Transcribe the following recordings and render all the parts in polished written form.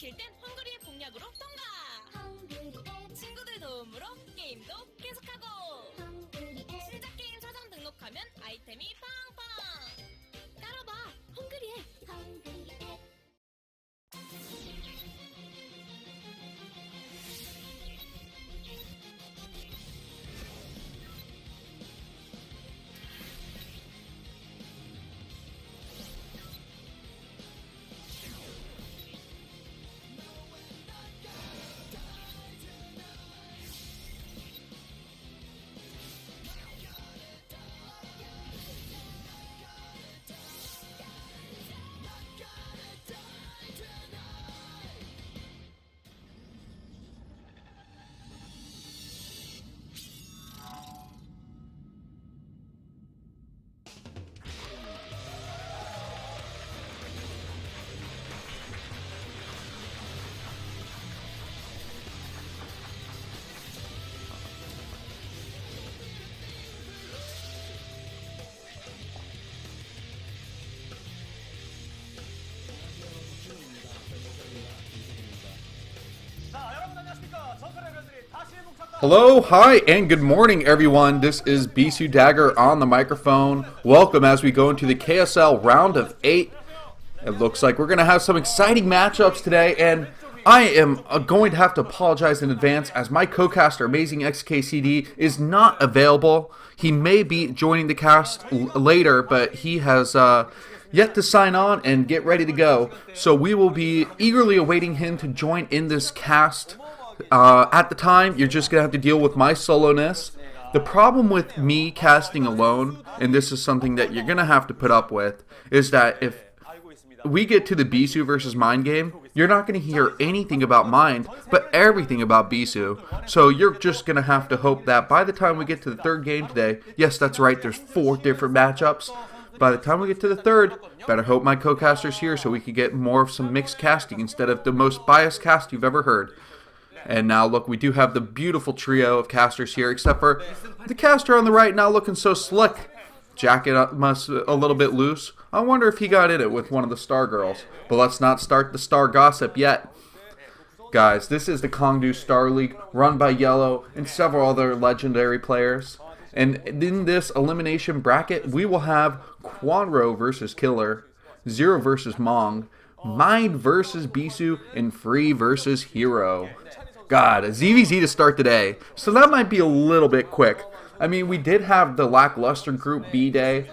막힐 땐 헝그리의 공략으로 통과! 친구들 도움으로 게임도 계속하고! 시작 게임 사전 등록하면 아이템이 팡팡! 깔아봐! 헝그리에! Hello, hi, and good morning, everyone. This is BisuDagger on the microphone. Welcome as we go into the KSL round of 8. It looks like we're going to have some exciting matchups today, and I am going to have to apologize in advance as my co-caster, Amazing XKCD, is not available. He may be joining the cast later, but he has yet to sign on and get ready to go. So we will be eagerly awaiting him to join in this cast. At the time, you're just going to have to deal with my solo-ness. The problem with me casting alone, and this is something that you're going to have to put up with, is that if we get to the Bisu versus Mind game, you're not going to hear anything about Mind, but everything about Bisu. So you're just going to have to hope that by the time we get to the third game today, yes, that's right, there's 4 different matchups. By the time we get to the third, better hope my co-caster's here so we can get more of some mixed casting instead of the most biased cast you've ever heard. And now, look, we do have the beautiful trio of casters here, except for the caster on the right now looking so slick. Jacket must a little bit loose. I wonder if he got in it with one of the Star Girls. But let's not start the Star gossip yet. Guys, this is the Kongdoo Star League, run by Yellow and several other legendary players. And in this elimination bracket, we will have Quanro versus Killer, Zero versus Mong, Mind versus Bisu, and Free versus Hero. God, a ZVZ to start today, so that might be a little bit quick. I mean, we did have the lackluster Group B day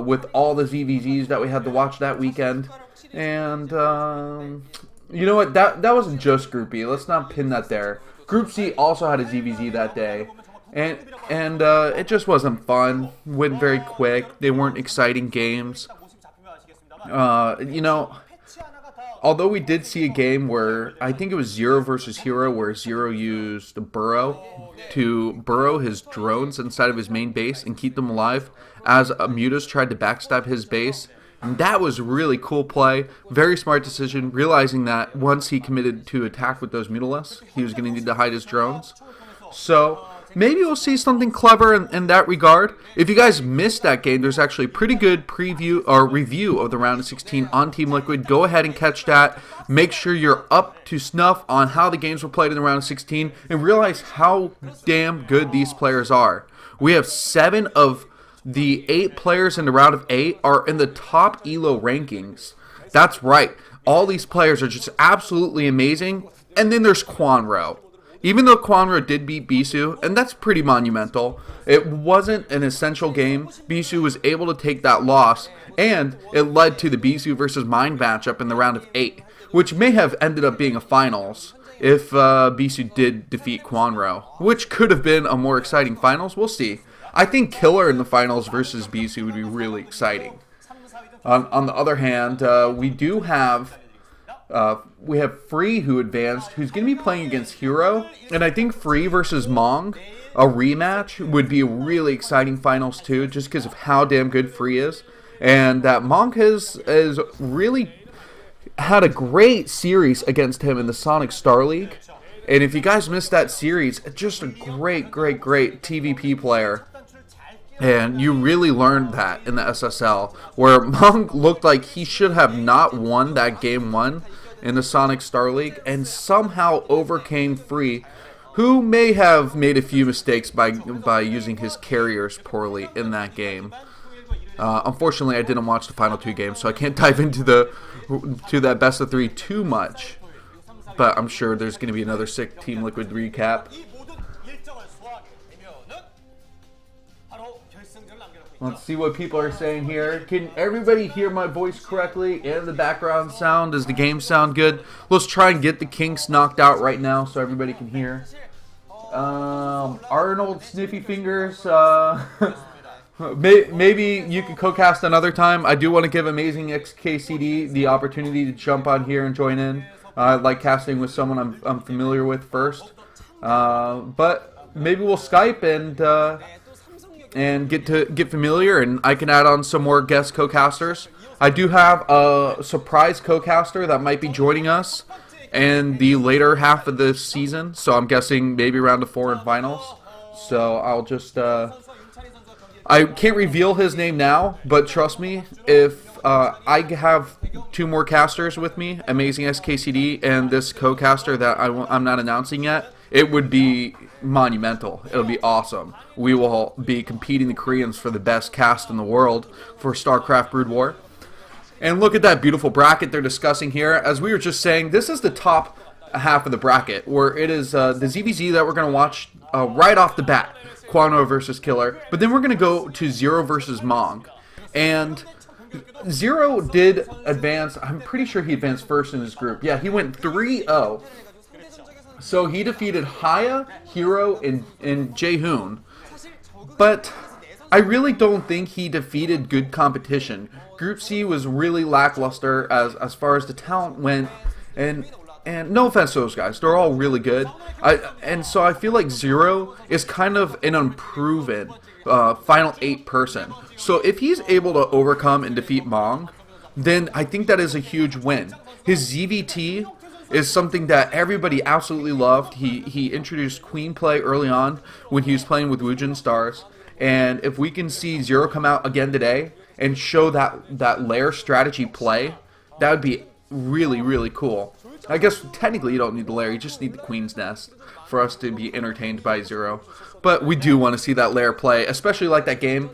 with all the ZVZs that we had to watch that weekend. And, you know what, that wasn't just Group B. Let's not pin that there. Group C also had a ZVZ that day. And it just wasn't fun. Went very quick. They weren't exciting games. You know, although we did see a game where, I think it was Zero versus Hero, where Zero used Burrow to burrow his drones inside of his main base and keep them alive as Mutas tried to backstab his base. And that was a really cool play. Very smart decision, realizing that once he committed to attack with those Mutalisks, he was going to need to hide his drones. So maybe we'll see something clever in that regard. If you guys missed that game, there's actually a pretty good preview or review of the round of 16 on Team Liquid. Go ahead and catch that. Make sure you're up to snuff on how the games were played in the round of 16 and realize how damn good these players are. We have 7 of the 8 players in the round of 8 are in the top ELO rankings. That's right. All these players are just absolutely amazing. And then there's Quanro. Even though Quanro did beat Bisu, and that's pretty monumental, it wasn't an essential game. Bisu was able to take that loss, and it led to the Bisu versus Mind matchup in the round of 8, which may have ended up being a finals if Bisu did defeat Quanro, which could have been a more exciting finals. We'll see. I think Killer in the finals versus Bisu would be really exciting. On the other hand, we do have Free who advanced, who's going to be playing against Hero. And I think Free versus Mong, a rematch, would be a really exciting finals too, just because of how damn good Free is. And that Mong has really had a great series against him in the Sonic Star League. And if you guys missed that series, just a great TVP player. And you really learned that in the SSL, where Mong looked like he should have not won that game 1. in the Sonic Star League and somehow overcame Free, who may have made a few mistakes by using his carriers poorly in that game. Unfortunately, I didn't watch the final 2 games, so I can't dive into that best of 3 too much. But I'm sure there's going to be another sick Team Liquid recap. Let's see what people are saying here. Can everybody hear my voice correctly and the background sound? Does the game sound good? Let's try and get the kinks knocked out right now so everybody can hear. Arnold Sniffy Fingers. Maybe you could co-cast another time. I do want to give Amazing XKCD the opportunity to jump on here and join in. I like casting with someone I'm familiar with first. But maybe we'll Skype and get familiar, and I can add on some more guest co-casters. I do have a surprise co-caster that might be joining us in the later half of this season, so I'm guessing maybe round of 4 in finals. So I'll just I can't reveal his name now, but trust me, if I have 2 more casters with me, Amazing SKCD and this co-caster that I'm not announcing yet, it would be monumental. It'll be awesome. We will be competing the Koreans for the best cast in the world for StarCraft Brood War. And look at that beautiful bracket they're discussing here. As we were just saying, this is the top half of the bracket, where it is the ZVZ that we're going to watch right off the bat. Quano versus Killer. But then we're going to go to Zero versus Mong. And Zero did advance. I'm pretty sure he advanced first in his group. Yeah, he went 3-0. So he defeated Haya, Hero, and Jaehoon. But I really don't think he defeated good competition. Group C was really lackluster as far as the talent went. And no offense to those guys, they're all really good. And so I feel like Zero is kind of an unproven Final 8 person. So if he's able to overcome and defeat Mong, then I think that is a huge win. His ZVT is something that everybody absolutely loved. He introduced Queen play early on when he was playing with Kongdoo Starz. And if we can see Zero come out again today and show that lair strategy play, that would be really, really cool. I guess technically you don't need the lair, you just need the Queen's Nest for us to be entertained by Zero. But we do want to see that lair play, especially like that game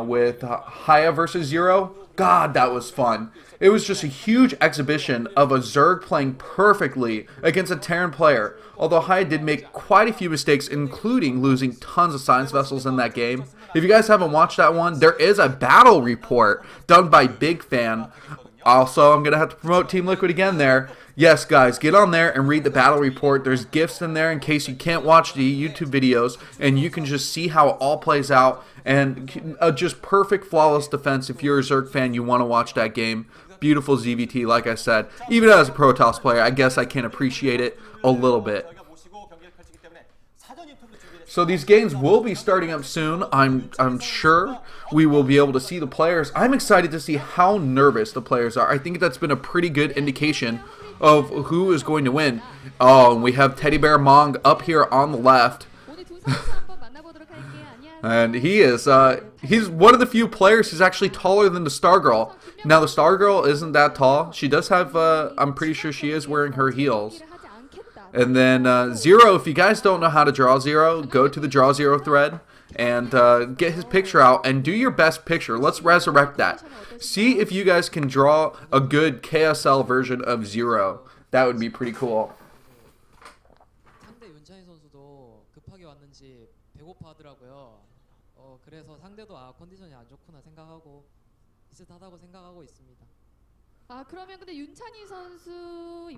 with Haya versus Zero. God, that was fun. It was just a huge exhibition of a Zerg playing perfectly against a Terran player. Although Haya did make quite a few mistakes, including losing tons of science vessels in that game. If you guys haven't watched that one, there is a battle report done by Big Fan. Also, I'm going to have to promote Team Liquid again there. Yes, guys, get on there and read the battle report. There's GIFs in there in case you can't watch the YouTube videos, and you can just see how it all plays out. And just perfect, flawless defense. If you're a Zerg fan, you want to watch that game. Beautiful ZVT, like I said. Even as a Protoss player, I guess I can appreciate it a little bit. So these games will be starting up soon. I'm sure we will be able to see the players. I'm excited to see how nervous the players are. I think that's been a pretty good indication of who is going to win. Oh, and we have Teddy Bear Mong up here on the left. And he's one of the few players who's actually taller than the Stargirl. Now, the Stargirl isn't that tall. She does have, I'm pretty sure she is wearing her heels. And then Zero, if you guys don't know how to draw Zero, go to the Draw Zero thread and get his picture out and do your best picture. Let's resurrect that. See if you guys can draw a good KSL version of Zero. That would be pretty cool.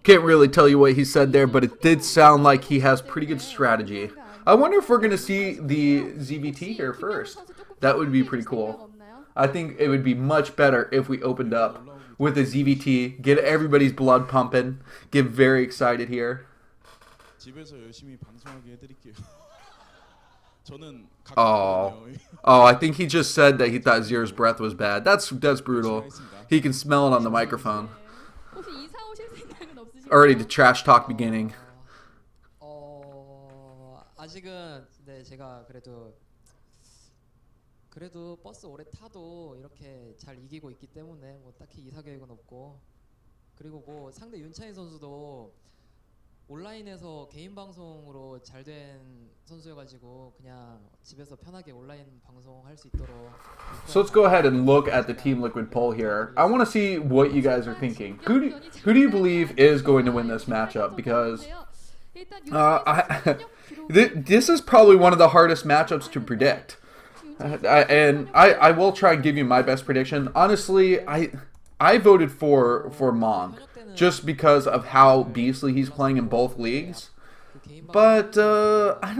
Can't really tell you what he said there, but it did sound like he has pretty good strategy. I wonder if we're going to see the ZVT here first. That would be pretty cool. I think it would be much better if we opened up with a ZVT, get everybody's blood pumping, get very excited here. Oh, I think he just said that he thought Zero's breath was bad. That's brutal. He can smell it on the microphone. Already the trash talk beginning. 아직은 네 제가 그래도 버스 오래 타도 이렇게 잘 이기고 있기 때문에 뭐 딱히 이사 계획은 없고 그리고 뭐 상대 윤찬희 선수도 온라인에서 개인 방송으로 잘 된 선수여가지고 그냥 집에서 편하게 온라인 방송할 수 있도록. So let's go ahead and look at the Team Liquid poll here. I want to see what you guys are thinking. Who do you believe is going to win this matchup? Because this is probably one of the hardest matchups to predict. I will try and give you my best prediction. Honestly, I voted for Mong just because of how beastly he's playing in both leagues. But I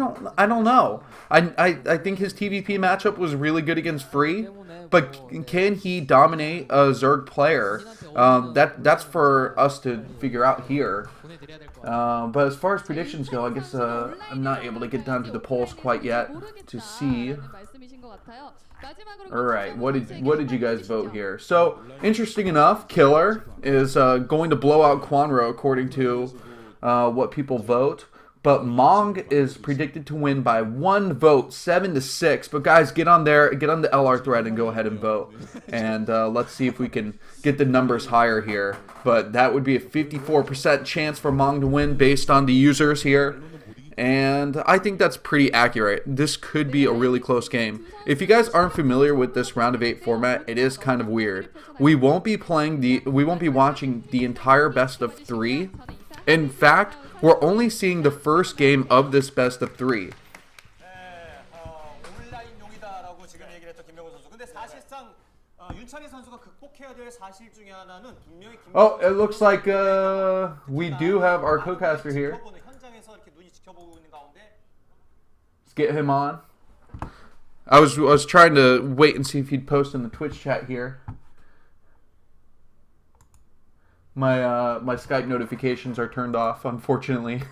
don't know. I think his TVP matchup was really good against Free, but can he dominate a Zerg player? That's for us to figure out here. But as far as predictions go, I guess I'm not able to get down to the polls quite yet to see. Alright, what did you guys vote here? So, interesting enough, Killer is going to blow out Quanro according to what people vote. But Mong is predicted to win by 1 vote, 7-6. But guys, get on there, get on the LR thread and go ahead and vote. And let's see if we can get the numbers higher here. But that would be a 54% chance for Mong to win based on the users here. And I think that's pretty accurate. This could be a really close game. If you guys aren't familiar with this round of 8 format, it is kind of weird. We won't be watching the entire best of 3. In fact, we're only seeing the first game of this best of 3. Oh, it looks like we do have our co-caster here. Let's get him on. I was trying to wait and see if he'd post in the Twitch chat here. My Skype notifications are turned off, unfortunately.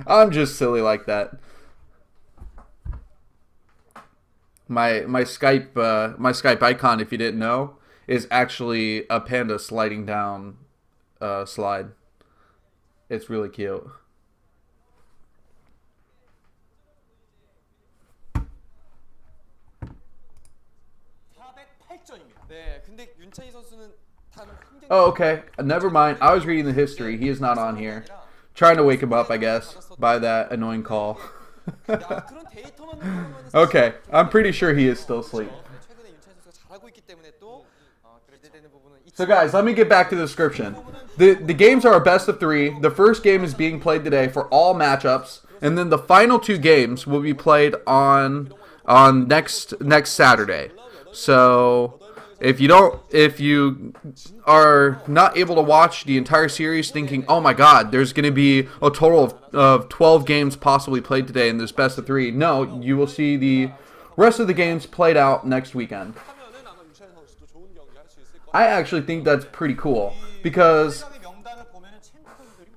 I'm just silly like that. My Skype icon, if you didn't know, is actually a panda sliding down slide. It's really cute. Oh, okay. Never mind. I was reading the history. He is not on here. Trying to wake him up, I guess, by that annoying call. Okay. I'm pretty sure he is still asleep. So, guys, let me get back to the description. The games are a best of 3. The first game is being played today for all matchups. And then the final 2 games will be played on next Saturday. So if you are not able to watch the entire series thinking, oh my god, there's going to be a total of 12 games possibly played today in this best of 3, no, you will see the rest of the games played out next weekend. I actually think that's pretty cool because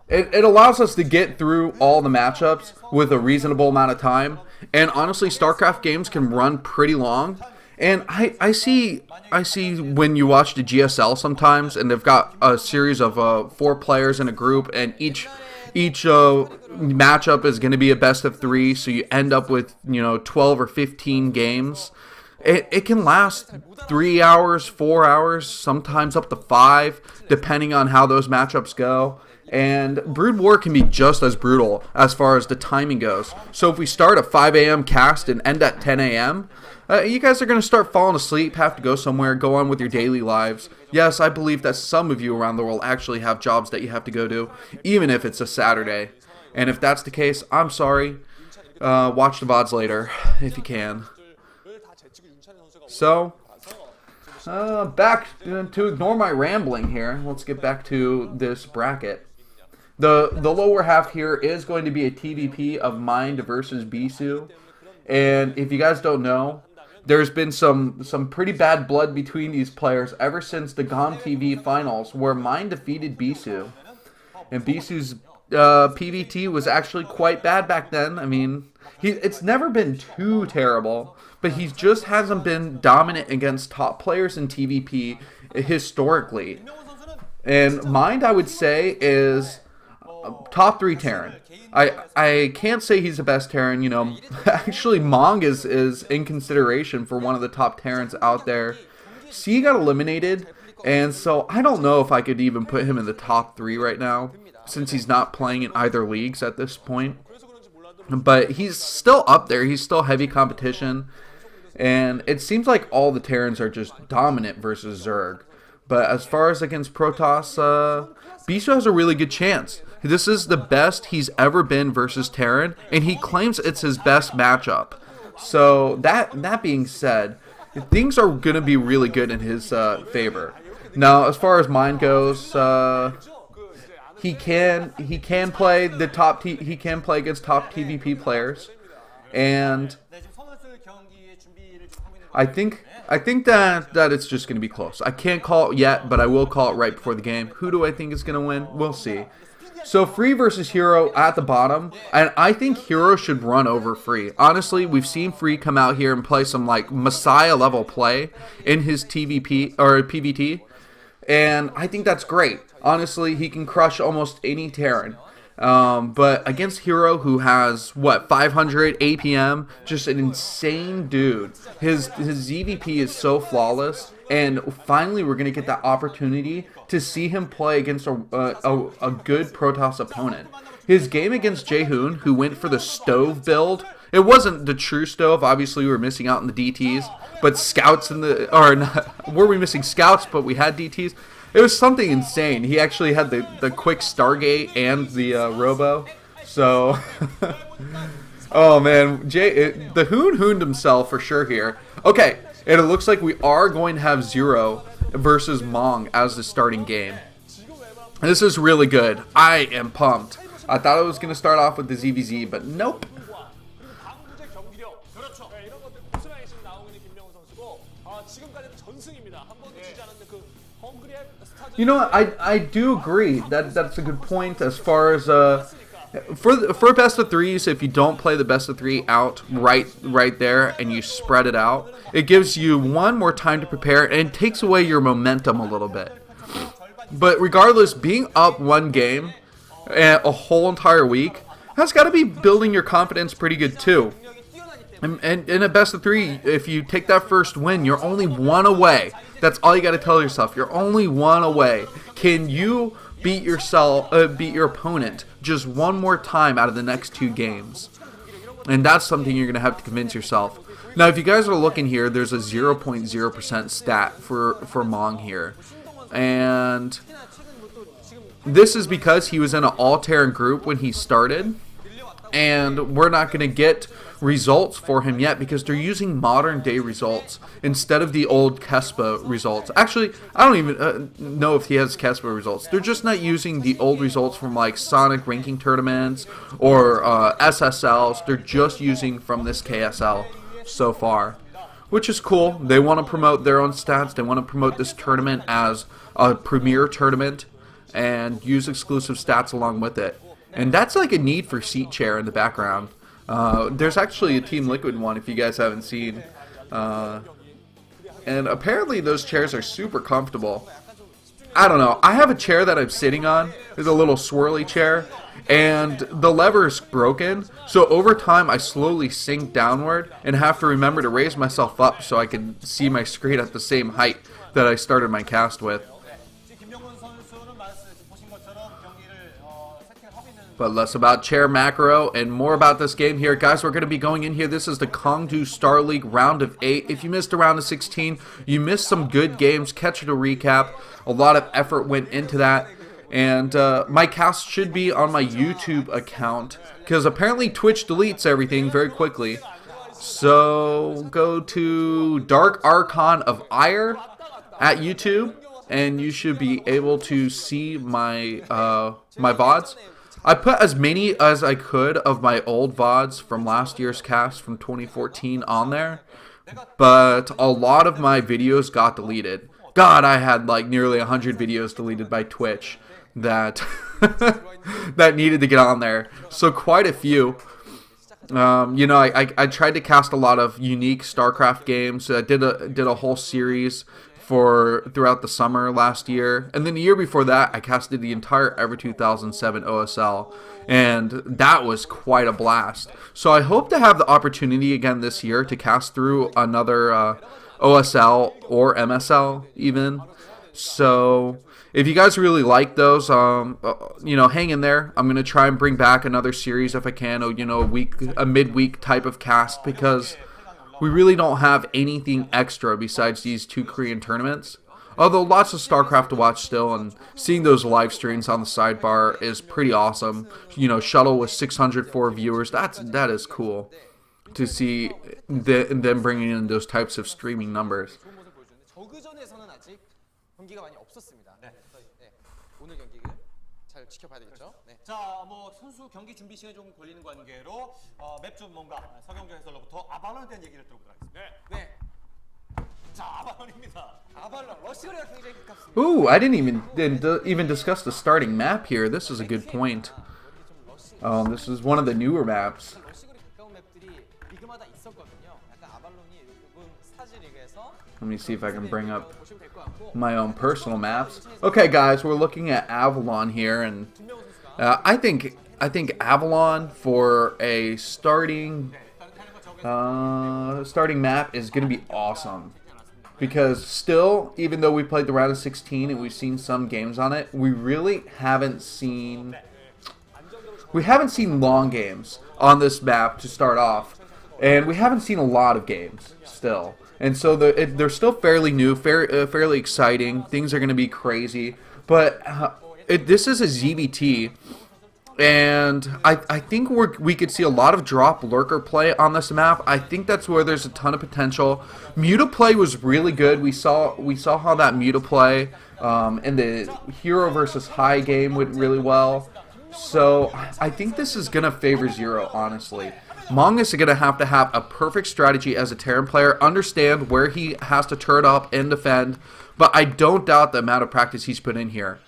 it allows us to get through all the matchups with a reasonable amount of time. And honestly, StarCraft games can run pretty long. And I see when you watch the GSL sometimes, and they've got a series of 4 players in a group, and each matchup is going to be a best of 3, so you end up with 12 or 15 games. It can last 3 hours, 4 hours, sometimes up to 5, depending on how those matchups go. And Brood War can be just as brutal as far as the timing goes. So if we start at 5 a.m. cast and end at 10 a.m., you guys are going to start falling asleep, have to go somewhere, go on with your daily lives. Yes, I believe that some of you around the world actually have jobs that you have to go to, even if it's a Saturday. And if that's the case, I'm sorry. Watch the VODs later, if you can. So, back to ignore my rambling here. Let's get back to this bracket. The lower half here is going to be a TVP of Mind versus Bisu. And if you guys don't know, there's been some pretty bad blood between these players ever since the GOM TV finals, where Mind defeated Bisu. And Bisu's PVT was actually quite bad back then. I mean, it's never been too terrible, but he just hasn't been dominant against top players in TVP historically. And Mind, I would say, is top 3 Terran. I can't say he's the best Terran, Actually, Mong is in consideration for one of the top Terrans out there. C got eliminated, And so I don't know if I could even put him in the top 3 right now, since he's not playing in either leagues at this point. But he's still up there. He's still heavy competition. And it seems like all the Terrans are just dominant versus Zerg. But as far as against Protoss, Bisu has a really good chance. This is the best he's ever been versus Terran, and he claims it's his best matchup. So that being said, things are going to be really good in his favor. Now, as far as mine goes, he can play he can play against top TVP players, and I think that it's just going to be close. I can't call it yet, but I will call it right before the game. Who do I think is going to win? We'll see. So Free versus Hero at the bottom, and I think Hero should run over Free. Honestly, we've seen Free come out here and play some like Messiah level play in his TVP or PVT, and I think that's great. Honestly, he can crush almost any Terran. But against Hero, who has, what, 500 APM, just an insane dude. His ZVP is so flawless, and finally we're going to get that opportunity to see him play against a good Protoss opponent. His game against Jaehoon, who went for the stove build, it wasn't the true stove. Obviously, we were missing out on the DTs, but scouts in the, or not, were we missing scouts, but we had DTs? It was something insane. He actually had the quick Stargate and the Robo. So, oh man, the Hooned himself for sure here. Okay, and it looks like we are going to have Zero versus Mong as the starting game. This is really good. I am pumped. I thought I was going to start off with the ZVZ, but nope. You know what, I do agree that's a good point as far as for best of threes. If you don't play the best of 3 out right there and you spread it out, it gives you one more time to prepare and it takes away your momentum a little bit. But regardless, being up one game a whole entire week has got to be building your confidence pretty good too. And in a best of 3, if you take that first win, you're only 1 away. That's all you got to tell yourself. You're only 1 away. Can you beat your opponent just one more time out of the next 2 games? And that's something you're going to have to convince yourself. Now, if you guys are looking here, there's a 0.0% stat for Mong here. And this is because he was in an all-Terran group when he started. And we're not going to get results for him yet because they're using modern day results instead of the old Kespa results. Actually, I don't even know if he has Kespa results. They're just not using the old results from like Sonic ranking tournaments or SSLs. They're just using from this KSL so far, which is cool. They want to promote their own stats. They want to promote this tournament as a premier tournament and use exclusive stats along with it. And that's like a need for seat chair in the background. There's actually a Team Liquid one if you guys haven't seen. And apparently those chairs are super comfortable. I don't know. I have a chair that I'm sitting on. It's a little swirly chair. And the lever is broken. So over time I slowly sink downward and have to remember to raise myself up so I can see my screen at the same height that I started my cast with. But less about chair macro and more about this game here. Guys, we're going to be going in here. This is the Kongdoo Starz League round of 8. If you missed a round of 16, you missed some good games. Catch it a recap. A lot of effort went into that. And my cast should be on my YouTube account because apparently Twitch deletes everything very quickly. So go to Dark Archon of Ire at YouTube and you should be able to see my my VODs. I put as many as I could of my old VODs from last year's cast from 2014 on there, but a lot of my videos got deleted. God, I had like nearly 100 videos deleted by Twitch that that needed to get on there. So quite a few. You know, I tried to cast a lot of unique StarCraft games. I did a whole series throughout the summer last year, and then the year before that I casted the entire Ever 2007 OSL, and that was quite a blast. So I hope to have the opportunity again this year to cast through another OSL or MSL even. So if you guys really like those, hang in there. I'm gonna try and bring back another series if I can, or a midweek type of cast, because we really don't have anything extra besides these 2 Korean tournaments. Although lots of StarCraft to watch still, and seeing those live streams on the sidebar is pretty awesome. Shuttle with 604 viewers. That is cool to see them bringing in those types of streaming numbers. 저그전에서는 아직 경기가 많이 없었습니다. 네. 네. 오늘 경기 잘 지켜봐야 되겠죠. 네. 자, 뭐 선수 경기 준비 시간이 좀 걸리는 관계로 맵 전문가 서경정 해설로부터 아발론에 대한 얘기를 들어보도록 하겠습니다. 네. 자, 아발론입니다. 아발론 러시거리가 굉장히 가깝습니다. Ooh, I didn't even discuss the starting map here. This is a good point. This is one of the newer maps. 러시거리 가까운 맵들이 리그마다 있었거든요. 약간 아발론이 이번 스타즈 리그에서 Let me see if I can bring up 보시면 될 것 같고 my own personal maps. Okay, guys, we're looking at Avalon here, and I think Avalon for a starting map is going to be awesome. Because still, even though we played the round of 16 and we've seen some games on it, we really haven't seen long games on this map to start off, and we haven't seen a lot of games still. And so they're still fairly new, fairly exciting. Things are going to be crazy, but this is a ZBT. And I think we could see a lot of drop lurker play on this map. I think that's where there's a ton of potential. Muta play was really good. We saw how that Muta play in the hero versus high game went really well. So I think this is gonna favor Zero, honestly. Mong is gonna have to have a perfect strategy as a Terran player, understand where he has to turret up and defend. But I don't doubt the amount of practice he's put in here.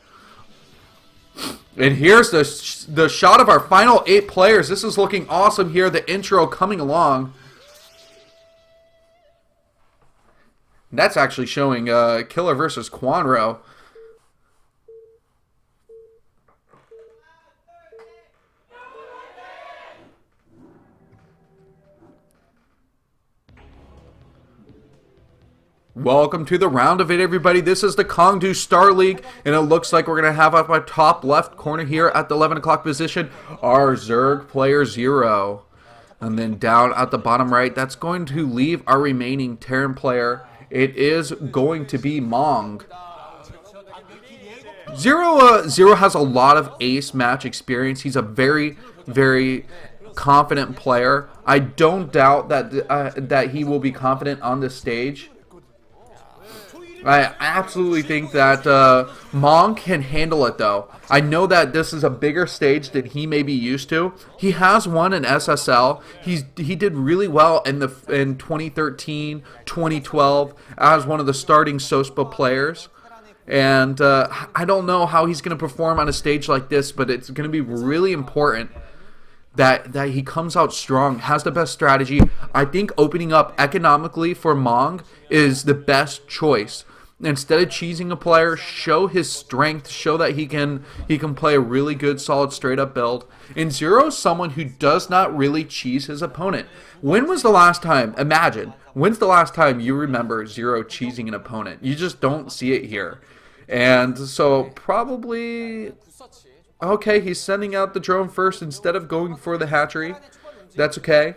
And here's the shot of our final 8 players. This is looking awesome here. The intro coming along. That's actually showing Killer versus Quanro. Welcome to the round of 8, everybody. This is the Kongdoo Star League, and it looks like we're going to have up our top left corner here at the 11 o'clock position our Zerg player 0. And then down at the bottom right, that's going to leave our remaining Terran player. It is going to be Mong. Zero has a lot of ace match experience. He's a very, very confident player. I don't doubt that he will be confident on this stage. I absolutely think that Mong can handle it, though. I know that this is a bigger stage than he may be used to. He has won an SSL. He did really well in 2013, 2012 as one of the starting SOSPA players. And I don't know how he's going to perform on a stage like this, but it's going to be really important that he comes out strong, has the best strategy. I think opening up economically for Mong is the best choice. Instead of cheesing a player, show his strength, show that he can play a really good, solid, straight-up build. And Zero is someone who does not really cheese his opponent. When was the last time, imagine, when's the last time you remember Zero cheesing an opponent? You just don't see it here. And so probably... Okay, he's sending out the drone first instead of going for the hatchery. That's okay.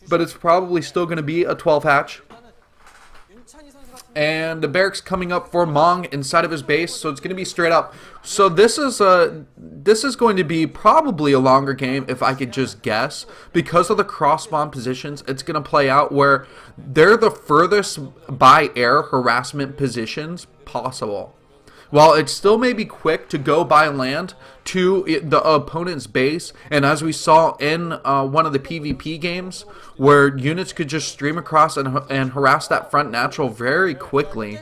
But it's probably still going to be a 12 hatch. And the barracks coming up for Mong inside of his base, so it's going to be straight up. So this is going to be probably a longer game if I could just guess. Because of the cross spawn positions, it's going to play out where they're the furthest by air harassment positions possible. While it still may be quick to go by land to the opponent's base, and as we saw in one of the PvP games, where units could just stream across and harass that front natural very quickly.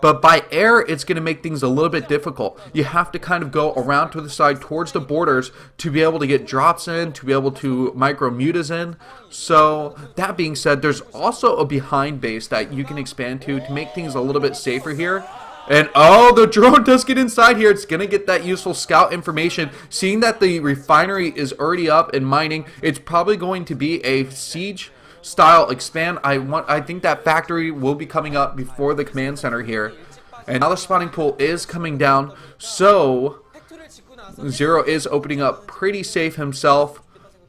But by air, it's going to make things a little bit difficult. You have to kind of go around to the side towards the borders to be able to get drops in, to be able to micro mutas in. So that being said, there's also a behind base that you can expand to make things a little bit safer here. And oh, the drone does get inside here. It's going to get that useful scout information. Seeing that the refinery is already up and mining, it's probably going to be a siege style expand. I think that factory will be coming up before the command center here. And now the spawning pool is coming down, so 팩토리를 짓고 나서 Zero is opening up pretty safe himself.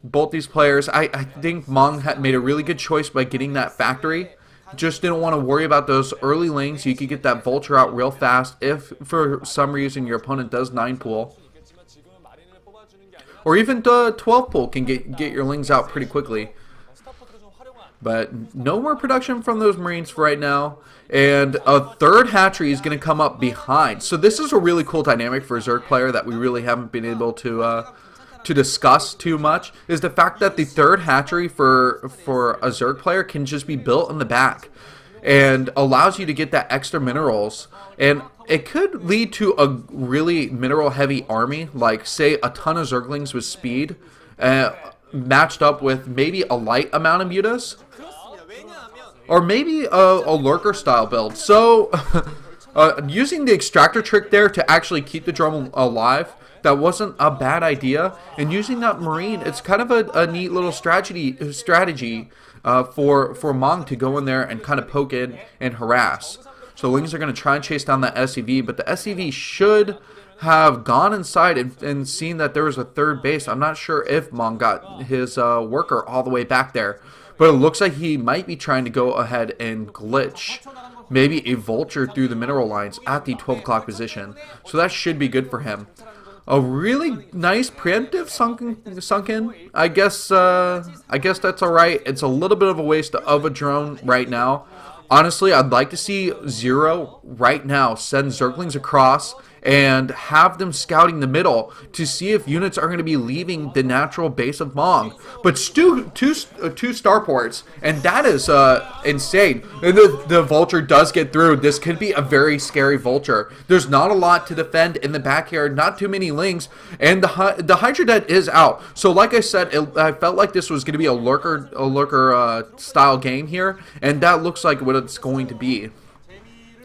Both these players, I think Mong had made a really good choice by getting that factory. Just didn't want to worry about those early lanes. You could get that vulture out real fast if for some reason your opponent does 9 pool. Or even the 12 pool can get your lings out pretty quickly. But no more production from those Marines for right now. And a third hatchery is going to come up behind. So this is a really cool dynamic for a Zerg player that we really haven't been able to discuss too much, is the fact that the third hatchery for a Zerg player can just be built in the back and allows you to get that extra minerals. And it could lead to a really mineral heavy army, like say a ton of Zerglings with speed matched up with maybe a light amount of mutas, 그렇습니다. 왜냐하면 or maybe a lurker style build. So using the extractor trick there to actually keep the drone alive, that wasn't a bad idea. And using that Marine, it's kind of a neat little strategy for Mong to go in there and kind of poke in and harass. So Lings are going to try and chase down that SCV, but the SCV should have gone inside and seen that there was a third base. I'm not sure if Mong got his worker all the way back there, but it looks like he might be trying to go ahead and glitch maybe a vulture through the mineral lines at the 12 o'clock position. So that should be good for him. A really nice preemptive sunk in. I guess that's alright. It's a little bit of a waste of a drone right now. Honestly, I'd like to see Zero right now send Zerglings across and have them scouting the middle to see if units are going to be leaving the natural base of Mong. But two starports, and that is insane. And the vulture does get through. This could be a very scary vulture. There's not a lot to defend in the backyard, not too many lings, and the Hydra Dead is out. So like I said, I felt like this was going to be a lurker style game here, and that looks like what it's going to be.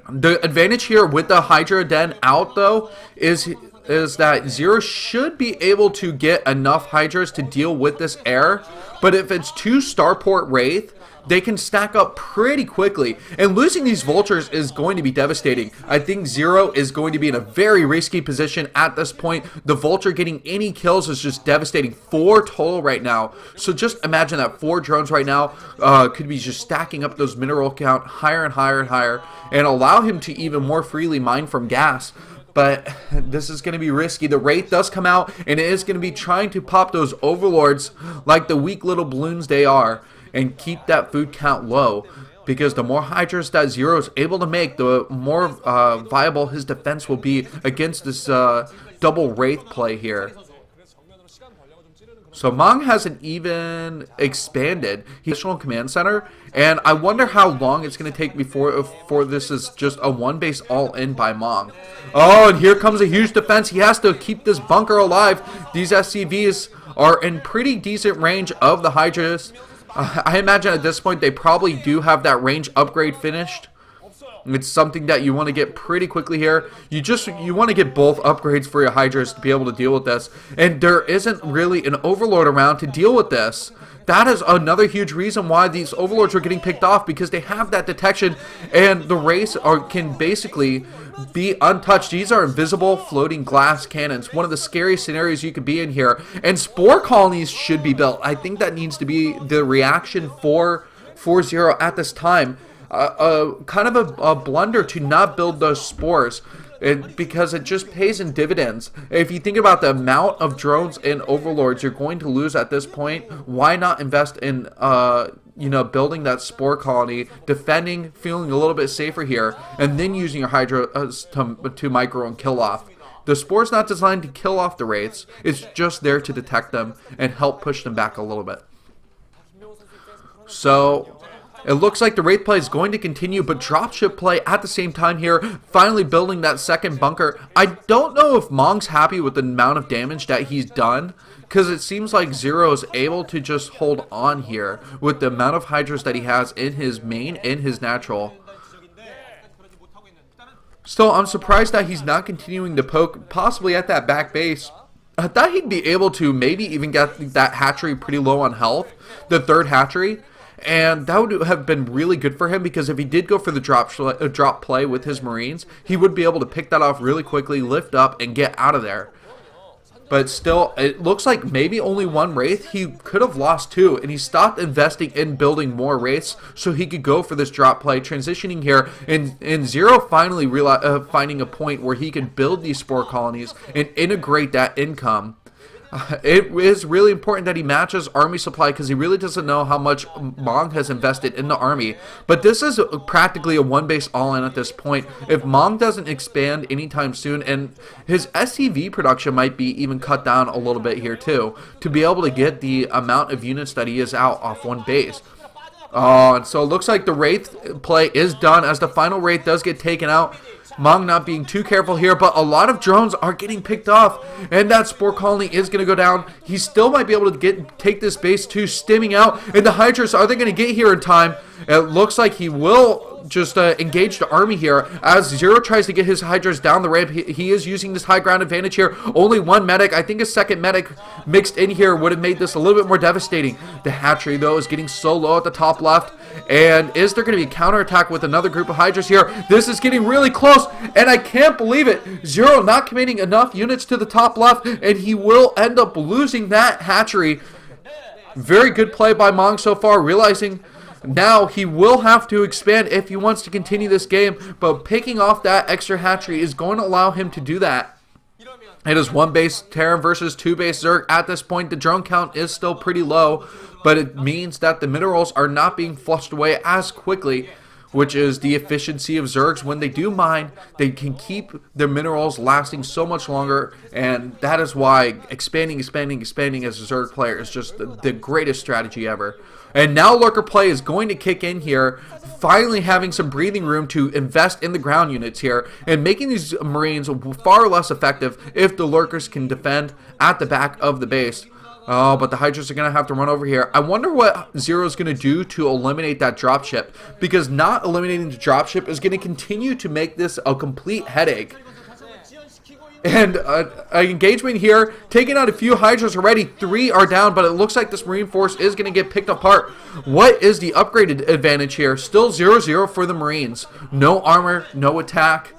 The advantage here with the Hydra Den out, though, is that Zero should be able to get enough Hydras to deal with this air. But if it's 2 Starport Wraith, they can stack up pretty quickly. And losing these Vultures is going to be devastating. I think Zero is going to be in a very risky position at this point. The Vulture getting any kills is just devastating. 4 total right now. So just imagine that 4 drones right now could be just stacking up those mineral count higher and higher and higher, and allow him to even more freely mine from gas. But this is going to be risky. The Wraith does come out, and it is going to be trying to pop those Overlords like the weak little balloons they are, and keep that food count low, because the more Hydras that Zero is able to make, the more viable his defense will be against this double Wraith play here. So Mong hasn't even expanded his additional command center, and I wonder how long it's going to take before this is just a one base all in by Mong. Oh, and here comes a huge defense. He has to keep this bunker alive. These SCVs are in pretty decent range of the Hydras. I imagine at this point they probably do have that range upgrade finished. It's something that you want to get pretty quickly here. You want to get both upgrades for your Hydras to be able to deal with this. And there isn't really an Overlord around to deal with this. That is another huge reason why these Overlords are getting picked off, because they have that detection, and the Wraiths can basically be untouched. These are invisible floating glass cannons. One of the scariest scenarios you could be in here. And spore colonies should be built. I think that needs to be the reaction for Zero at this time. Kind of a blunder to not build those spores, because it just pays in dividends. If you think about the amount of drones and Overlords you're going to lose at this point, why not invest in building that spore colony, defending, feeling a little bit safer here, and then using your Hydra to micro and kill off. The spore's not designed to kill off the Wraiths, it's just there to detect them and help push them back a little bit. So it looks like the Wraith play is going to continue, but dropship play at the same time here, finally building that second bunker. I don't know if Mong's happy with the amount of damage that he's done, because it seems like Zero is able to just hold on here with the amount of Hydras that he has in his main and his natural. Still, I'm surprised that he's not continuing to poke, possibly at that back base. I thought he'd be able to maybe even get that hatchery pretty low on health, the third hatchery, And that would have been really good for him, because if he did go for the drop play with his Marines, he would be able to pick that off really quickly, lift up, and get out of there. But still, it looks like maybe only one Wraith. He could have lost two, and he stopped investing in building more Wraiths so he could go for this drop play, transitioning here, and Zero finally finding a point where he can build these spore colonies and integrate that income. It is really important that he matches army supply, because he really doesn't know how much Mong has invested in the army. But this is practically a one base all-in at this point. If Mong doesn't expand anytime soon, and his SCV production might be even cut down a little bit here too, to be able to get the amount of units that he is out off one base. And so it looks like the Wraith play is done, as the final Wraith does get taken out. Mong not being too careful here, but a lot of drones are getting picked off, and that spore colony is going to go down. He still might be able to take this base too, stimming out, and the Hydras, are they going to get here in time? It looks like he will just engage the army here, as Zero tries to get his Hydras down the ramp. He is using this high ground advantage here. Only one medic. I think a second medic mixed in here would have made this a little bit more devastating. The hatchery, though, is getting so low at the top left. And is there going to be a counterattack with another group of Hydras here? This is getting really close, and I can't believe it. Zero not committing enough units to the top left, and he will end up losing that hatchery. Very good play by Mong so far, realizing now he will have to expand if he wants to continue this game, but picking off that extra hatchery is going to allow him to do that. It is one base Terran versus two base Zerg. At this point, the drone count is still pretty low, but it means that the minerals are not being flushed away as quickly, which is the efficiency of Zergs. When they do mine, they can keep their minerals lasting so much longer, and that is why expanding as a Zerg player is just the greatest strategy ever. And now Lurker play is going to kick in here, finally having some breathing room to invest in the ground units here, and making these Marines far less effective if the Lurkers can defend at the back of the base. Oh, but the Hydras are going to have to run over here. I wonder what Zero is going to do to eliminate that dropship, because not eliminating the dropship is going to continue to make this a complete headache. And an engagement here, taking out a few Hydras already. 3 are down, but it looks like this Marine force is going to get picked apart. What is the upgraded advantage here? Still 0-0 for the Marines. No armor, no attack.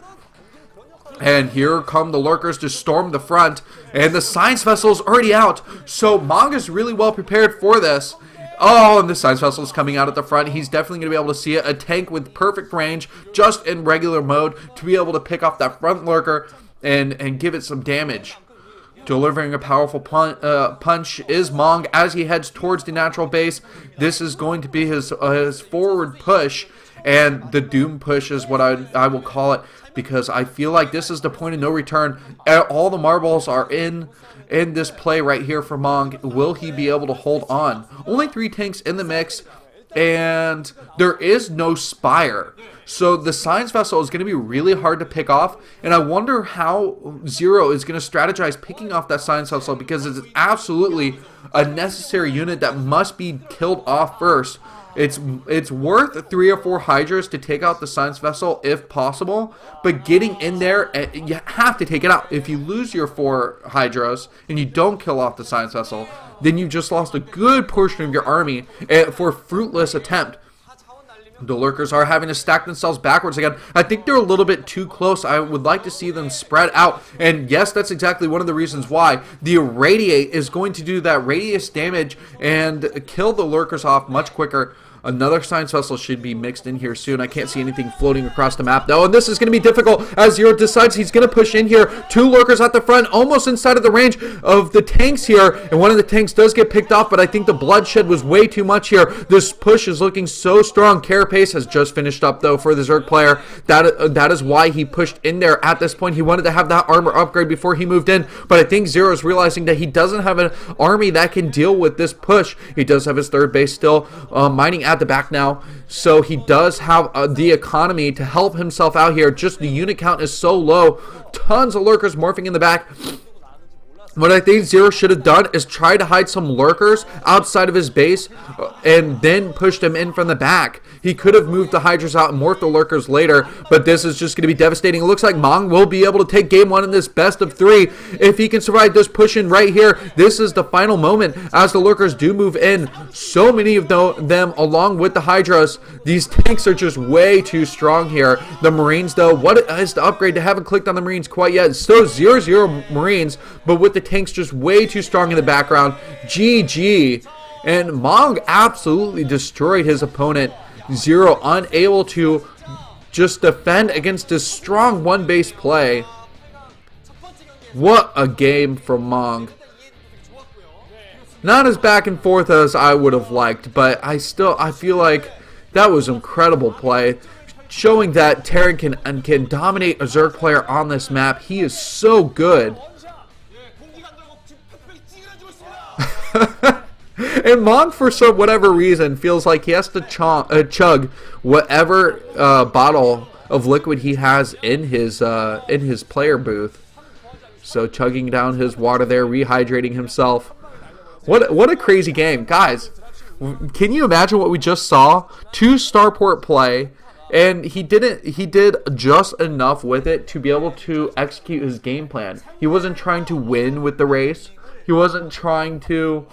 And here come the Lurkers to storm the front. And the Science Vessel is already out. So Mong is really well prepared for this. Oh, and the Science Vessel is coming out at the front. He's definitely going to be able to see it. A tank with perfect range, just in regular mode, to be able to pick off that front Lurker and give it some damage. Delivering a powerful punch is Mong as he heads towards the natural base. This is going to be his forward push, and the Doom push is what I will call it, because I feel like this is the point of no return. All the marbles are in this play right here for Mong. Will he be able to hold on? Only 3 tanks in the mix, and there is no Spire. So the Science Vessel is going to be really hard to pick off, and I wonder how Zero is going to strategize picking off that Science Vessel, because it's absolutely a necessary unit that must be killed off first. It's worth 3 or 4 Hydras to take out the Science Vessel if possible, but getting in there, you have to take it out. If you lose your 4 Hydras and you don't kill off the Science Vessel, then you just lost a good portion of your army for a fruitless attempt. The Lurkers are having to stack themselves backwards again. I think they're a little bit too close. I would like to see them spread out. And yes, that's exactly one of the reasons why. The Irradiate is going to do that radius damage and kill the Lurkers off much quicker. Another Science Vessel should be mixed in here soon. I can't see anything floating across the map, though. And this is going to be difficult as Zero decides he's going to push in here. 2 Lurkers at the front, almost inside of the range of the tanks here. And one of the tanks does get picked off, but I think the bloodshed was way too much here. This push is looking so strong. Carapace has just finished up, though, for the Zerg player. That is why he pushed in there at this point. He wanted to have that armor upgrade before he moved in. But I think Zero is realizing that he doesn't have an army that can deal with this push. He does have his 3rd base still mining at the back now, so he does have the economy to help himself out here. Just the unit count is so low. Tons of Lurkers morphing in the back. What I think Zero should have done is try to hide some lurkers outside of his base and then pushed him in from the back. He could have moved the Hydras out and morphed the lurkers later, but this is just going to be devastating. It looks like Mong will be able to take game 1 in this best of 3 if he can survive this push in right here. This is the final moment as the lurkers do move in. So many of them along with the Hydras. These tanks are just way too strong here. The Marines though, what is the upgrade? They haven't clicked on the Marines quite yet. Still 0-0 Marines, but with the tanks just way too strong in the background. GG. And Mong absolutely destroyed his opponent. Zero unable to just defend against his strong one base play. What a game from Mong. Not as back and forth as I would have liked, but I feel like that was incredible play. Showing that Terran can dominate a Zerg player on this map. He is so good. And Mong, for whatever reason, feels like he has to chug whatever bottle of liquid he has in his player booth. So chugging down his water there, rehydrating himself. What a crazy game, guys! Can you imagine what we just saw? 2 starport play, and he did just enough with it to be able to execute his game plan. He wasn't trying to win with the race. He wasn't trying to.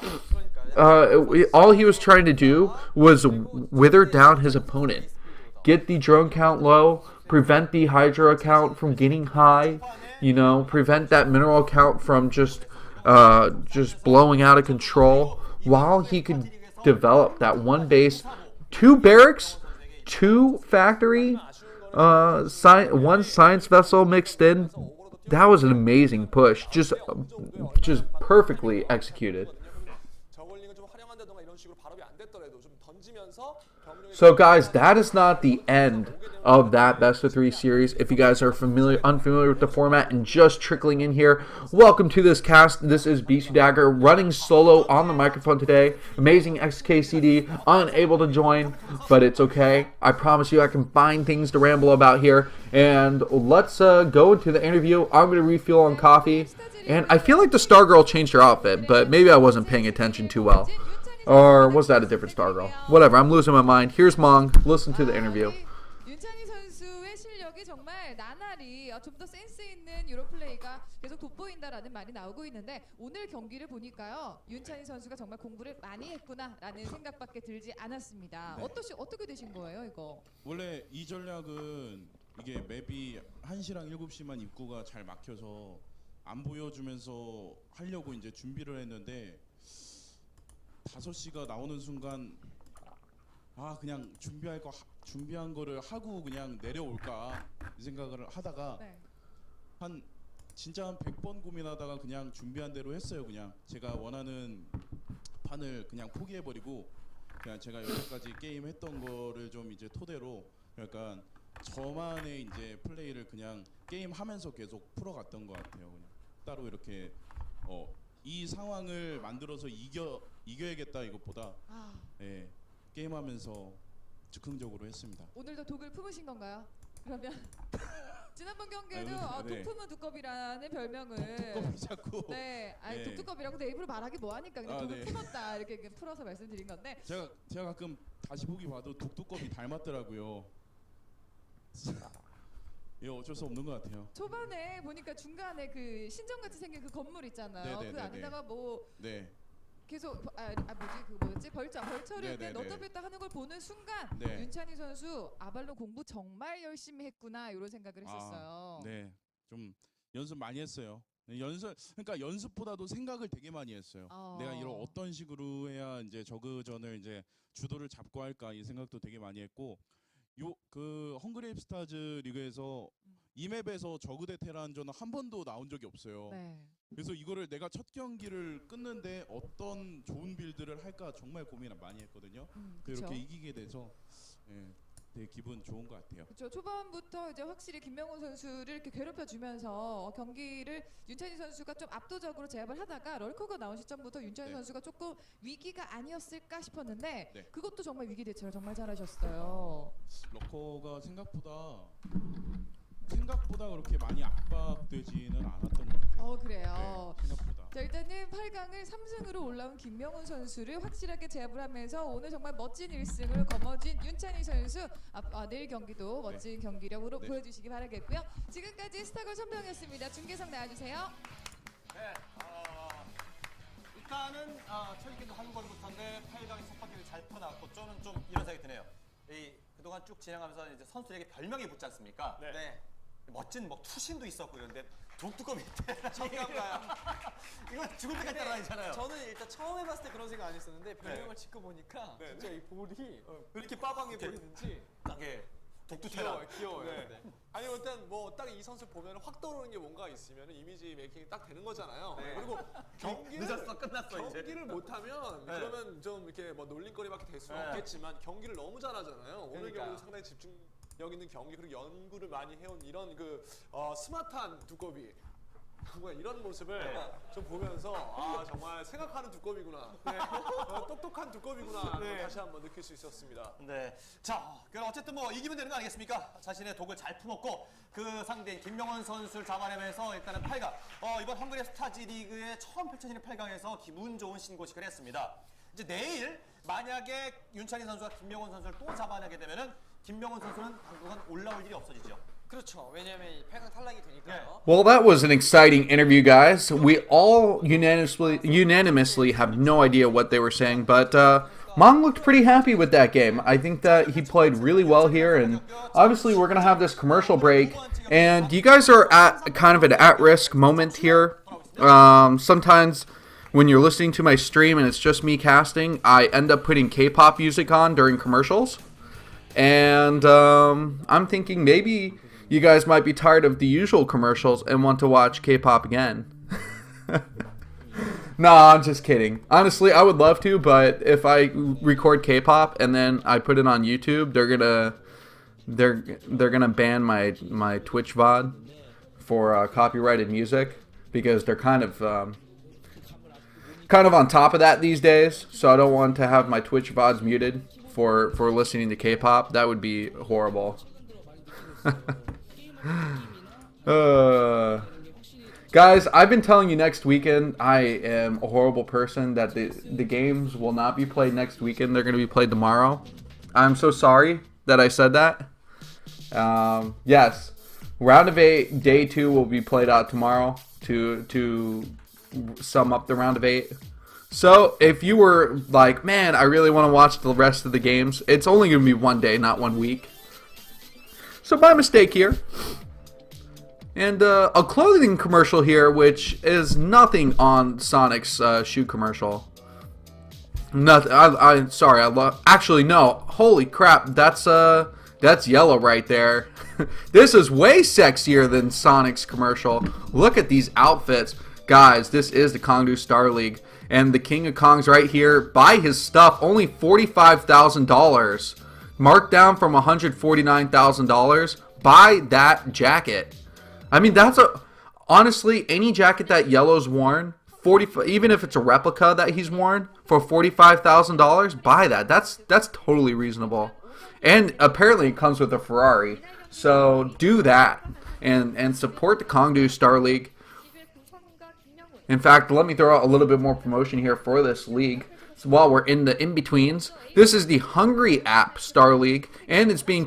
All he was trying to do was wither down his opponent, get the drone count low, prevent the Hydra count from getting high, prevent that mineral count from just blowing out of control, while he could develop that one base, 2 barracks, 2 factory, 1 science vessel mixed in. That was an amazing push, just perfectly executed. So guys, that is not the end of that best of 3 series. If you guys are unfamiliar with the format and just trickling in here, welcome to this cast. This is BisuDagger running solo on the microphone today. Amazing XKCD unable to join, but it's okay. I promise you I can find things to ramble about here. And let's go into the interview. I'm going to refuel on coffee. And I feel like the Stargirl changed her outfit, but maybe I wasn't paying attention too well. Or was that a different Stargirl? Whatever, I'm losing my mind. Here's Mong. Listen to the interview. 윤찬희 선수의 실력이 정말 나날이 좀 더 센스 있는 유로 플레이가 계속 돋보인다라는 말이 나오고 있는데 오늘 경기를 보니까요. 윤찬희 선수가 정말 공부를 많이 했구나라는 생각밖에 들지 않았습니다. 네. 어떻게 되신 거예요, 이거? 원래 이 전략은 이게 맵이 1시랑 7시만 입구가 잘 막혀서 안 보여주면서 하려고 이제 준비를 했는데 5시가 나오는 순간 그냥 준비한 거를 하고 그냥 내려올까 이 생각을 하다가 네. 진짜 한 100번 고민하다가 그냥 준비한 대로 했어요. 그냥 제가 원하는 판을 그냥 포기해버리고 그냥 제가 여기까지 게임 했던 거를 좀 이제 토대로 약간 저만의 이제 플레이를 그냥 게임 하면서 계속 풀어갔던 것 같아요. 그냥 따로 이렇게 이 상황을 만들어서 이겨야겠다 이것보다 예, 게임하면서 즉흥적으로 했습니다. 오늘도 독을 품으신 건가요? 그러면 지난번 경기에도 네. 독품은 두껍이라는 별명을 독두꺼비 자꾸 네, 아니 네. 독두껍이라고 내 입으로 말하기 뭐하니까 그냥 독을 네. 품었다 이렇게 풀어서 말씀드린 건데 제가 가끔 다시 보기 봐도 독두꺼비 닮았더라고요. 예, 어쩔 수 없는 것 같아요. 초반에 보니까 중간에 그 신전같이 생긴 그 건물 있잖아요. 네네네네. 그 안에다가 뭐 네, 계속 뭐였지 벌처를 이렇게 네네네. 넣다 뺐다 하는 걸 보는 순간 네. 윤찬희 선수 아발론 공부 정말 열심히 했구나 이런 생각을 했었어요. 네, 좀 연습 많이 했어요. 그러니까 연습보다도 생각을 되게 많이 했어요. 내가 이런 어떤 식으로 해야 이제 저그전을 이제 주도를 잡고 할까 이 생각도 되게 많이 했고 그 헝그리 스타즈 리그에서 이 맵에서 저그 대 테란전은 한 번도 나온 적이 없어요. 네. 그래서 이거를 내가 첫 경기를 끊는데 어떤 좋은 빌드를 할까 정말 고민을 많이 했거든요. 그쵸. 이렇게 이기게 돼서 되게 기분 좋은 것 같아요. 그렇죠. 초반부터 이제 확실히 김명훈 선수를 이렇게 괴롭혀주면서 경기를 윤찬희 선수가 좀 압도적으로 제압을 하다가 럴커가 나온 시점부터 윤찬희 네. 선수가 조금 위기가 아니었을까 싶었는데 네. 그것도 정말 위기 대처를 정말 잘하셨어요. 러커가 생각보다 그렇게 많이 압박되지는 않았던 것 같아요. 그래요. 네, 생각보다. 자, 일단은 8강을 3승으로 올라온 김명훈 선수를 확실하게 제압을 하면서 오늘 정말 멋진 1승을 거머쥔 윤찬희 선수 내일 경기도 멋진 경기력으로 보여주시기 바라겠고요. 지금까지 스타걸 선병이었습니다. 중계석 나와주세요. 네, 일단은 최근에도 한 번부터인데 8강의 첫 바퀴를 잘 풀어나갔고 저는 좀 이런 생각이 드네요. 그동안 쭉 진행하면서 이제 선수들에게 별명이 붙지 않습니까? 네. 멋진 뭐 투신도 있었고 이런데 독두꺼비 정감가요. 이거 죽을 때까지 따라다니잖아요. 저는 일단 처음 해봤을 때 그런 생각 안 했었는데 별명을 짓고 보니까 진짜 이 볼이 왜 이렇게 빠방해 보이는지 딱에 독두테라. 귀여워요. 네. 아니 일단 뭐 딱 이 선수 보면 확 떠오르는 게 뭔가 있으면 이미지 메이킹이 딱 되는 거잖아요. 네. 그리고 경기를 늦었어, 끝났어 이제. 경기를 못하면 네. 그러면 좀 이렇게 뭐 놀림거리밖에 될 수는 네. 없겠지만 경기를 너무 잘하잖아요. 오늘 그러니까요. 경우 상당히 집중력 있는 경기 그리고 연구를 많이 해온 이런 그 스마트한 두꺼비. 정말 이런 모습을 좀 보면서 정말 생각하는 두꺼비구나. 똑똑한 두꺼비구나. 다시 한번 느낄 수 있었습니다. 네. 자, 그럼 어쨌든 뭐 이기면 되는 거 아니겠습니까? 자신의 독을 잘 품었고 그 상대인 김명훈 선수를 잡아내면서 일단은 8강. 이번 헝그리 스타즈 리그에 처음 펼쳐지는 8강에서 기분 좋은 신고식을 했습니다. 이제 내일 만약에 윤찬희 선수가 김명훈 선수를 또 잡아내게 되면은 김명훈 선수는 당분간 올라올 일이 없어지죠. 그렇죠. 왜냐면 8강 탈락이 되니까요. Well, that was an exciting interview, guys. We all unanimously have no idea what they were saying, but Mong looked pretty happy with that game. I think that he played really well here, and obviously we're going to have this commercial break, and you guys are at kind of an at-risk moment here. Sometimes when you're listening to my stream and it's just me casting, I end up putting K-pop music on during commercials, and I'm thinking maybe you guys might be tired of the usual commercials and want to watch K-pop again. Nah, I'm just kidding. Honestly, I would love to, but if I record K-pop and then I put it on YouTube, they're gonna ban my Twitch VOD for copyrighted music because they're kind of on top of that these days. So I don't want to have my Twitch VODs muted for listening to K-pop. That would be horrible. Guys, I've been telling you next weekend I am a horrible person, that the games will not be played next weekend. They're going to be played tomorrow. I'm so sorry that I said that. Yes, round of 8, day 2 will be played out tomorrow to sum up the round of 8. So if you were like, man, I really want to watch the rest of the games, it's only going to be one day, not 1 week. So by mistake here. And a clothing commercial here, which is nothing on Sonic's shoe commercial. Nothing. I'm sorry. Actually, no. Holy crap. That's yellow right there. This is way sexier than Sonic's commercial. Look at these outfits, guys. This is the Kongdoo Starz League, and the King of Kong's right here. Buy his stuff. Only $45,000. Marked down from $149,000. Buy that jacket. I mean, honestly, any jacket that Yellow's worn, even if it's a replica that he's worn for $45,000, buy that. That's totally reasonable. And apparently it comes with a Ferrari. So do that and support the Kongdoo Starz League. In fact, let me throw out a little bit more promotion here for this league. So while we're in the in-betweens, this is the Hungry app Star League, and it's being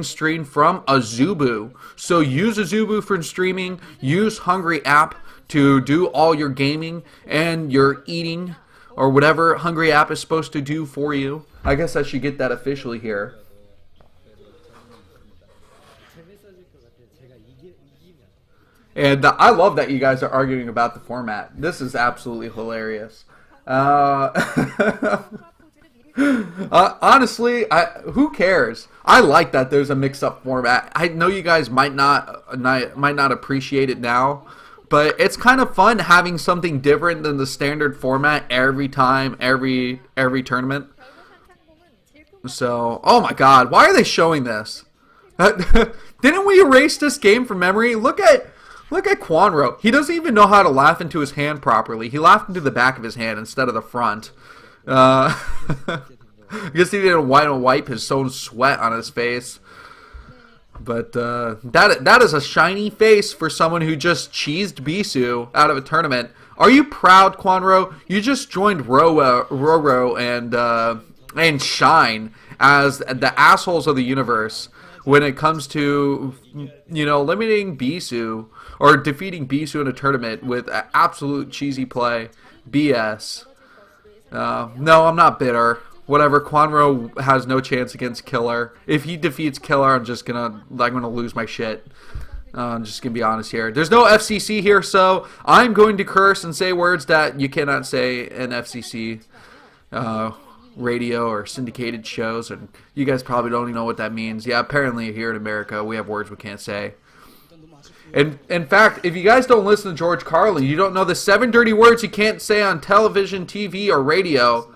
streamed from Azubu. So use Azubu for streaming. Use Hungry app to do all your gaming and your eating, or whatever Hungry app is supposed to do for you. I guess I should get that officially here. And I love that you guys are arguing about the format. This is absolutely hilarious. Honestly, who cares? I like that there's a mix-up format. I know you guys might not appreciate it now, but it's kind of fun having something different than the standard format every time, every tournament. So, oh my God, why are they showing this? Didn't we erase this game from memory? Look at Quanro. He doesn't even know how to laugh into his hand properly. He laughed into the back of his hand instead of the front. I guess he didn't want to wipe his own sweat on his face. But that is a shiny face for someone who just cheesed Bisu out of a tournament. Are you proud, Quanro? You just joined Ro8 and Shine as the assholes of the universe when it comes to, you know, limiting Bisu or defeating Bisu in a tournament with absolute cheesy play. BS. No, I'm not bitter. Whatever, Quanro has no chance against Killer. If he defeats Killer, I'm gonna lose my shit. I'm just gonna be honest here. There's no FCC here, so I'm going to curse and say words that you cannot say in FCC radio or syndicated shows, and you guys probably don't even know what that means. Yeah, apparently here in America we have words we can't say. And in fact, if you guys don't listen to George Carlin, you don't know the 7 dirty words you can't say on television, TV, or radio.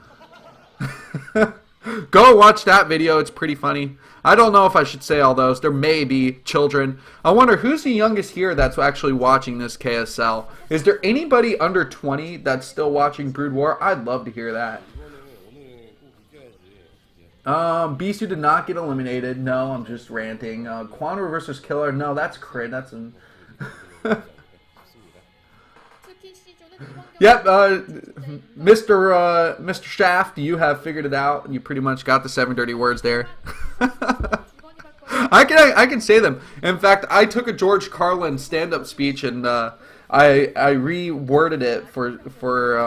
Go watch that video. It's pretty funny. I don't know if I should say all those. There may be children. I wonder who's the youngest here that's actually watching this KSL. Is there anybody under 20 that's still watching Brood War? I'd love to hear that. Bisu did not get eliminated. No, I'm just ranting. Quanro versus Killer. No, that's crit. That's an... Yep, Mr. Shaft, you have figured it out. You pretty much got the 7 dirty words there. I can say them. In fact, I took a George Carlin stand-up speech and I reworded it for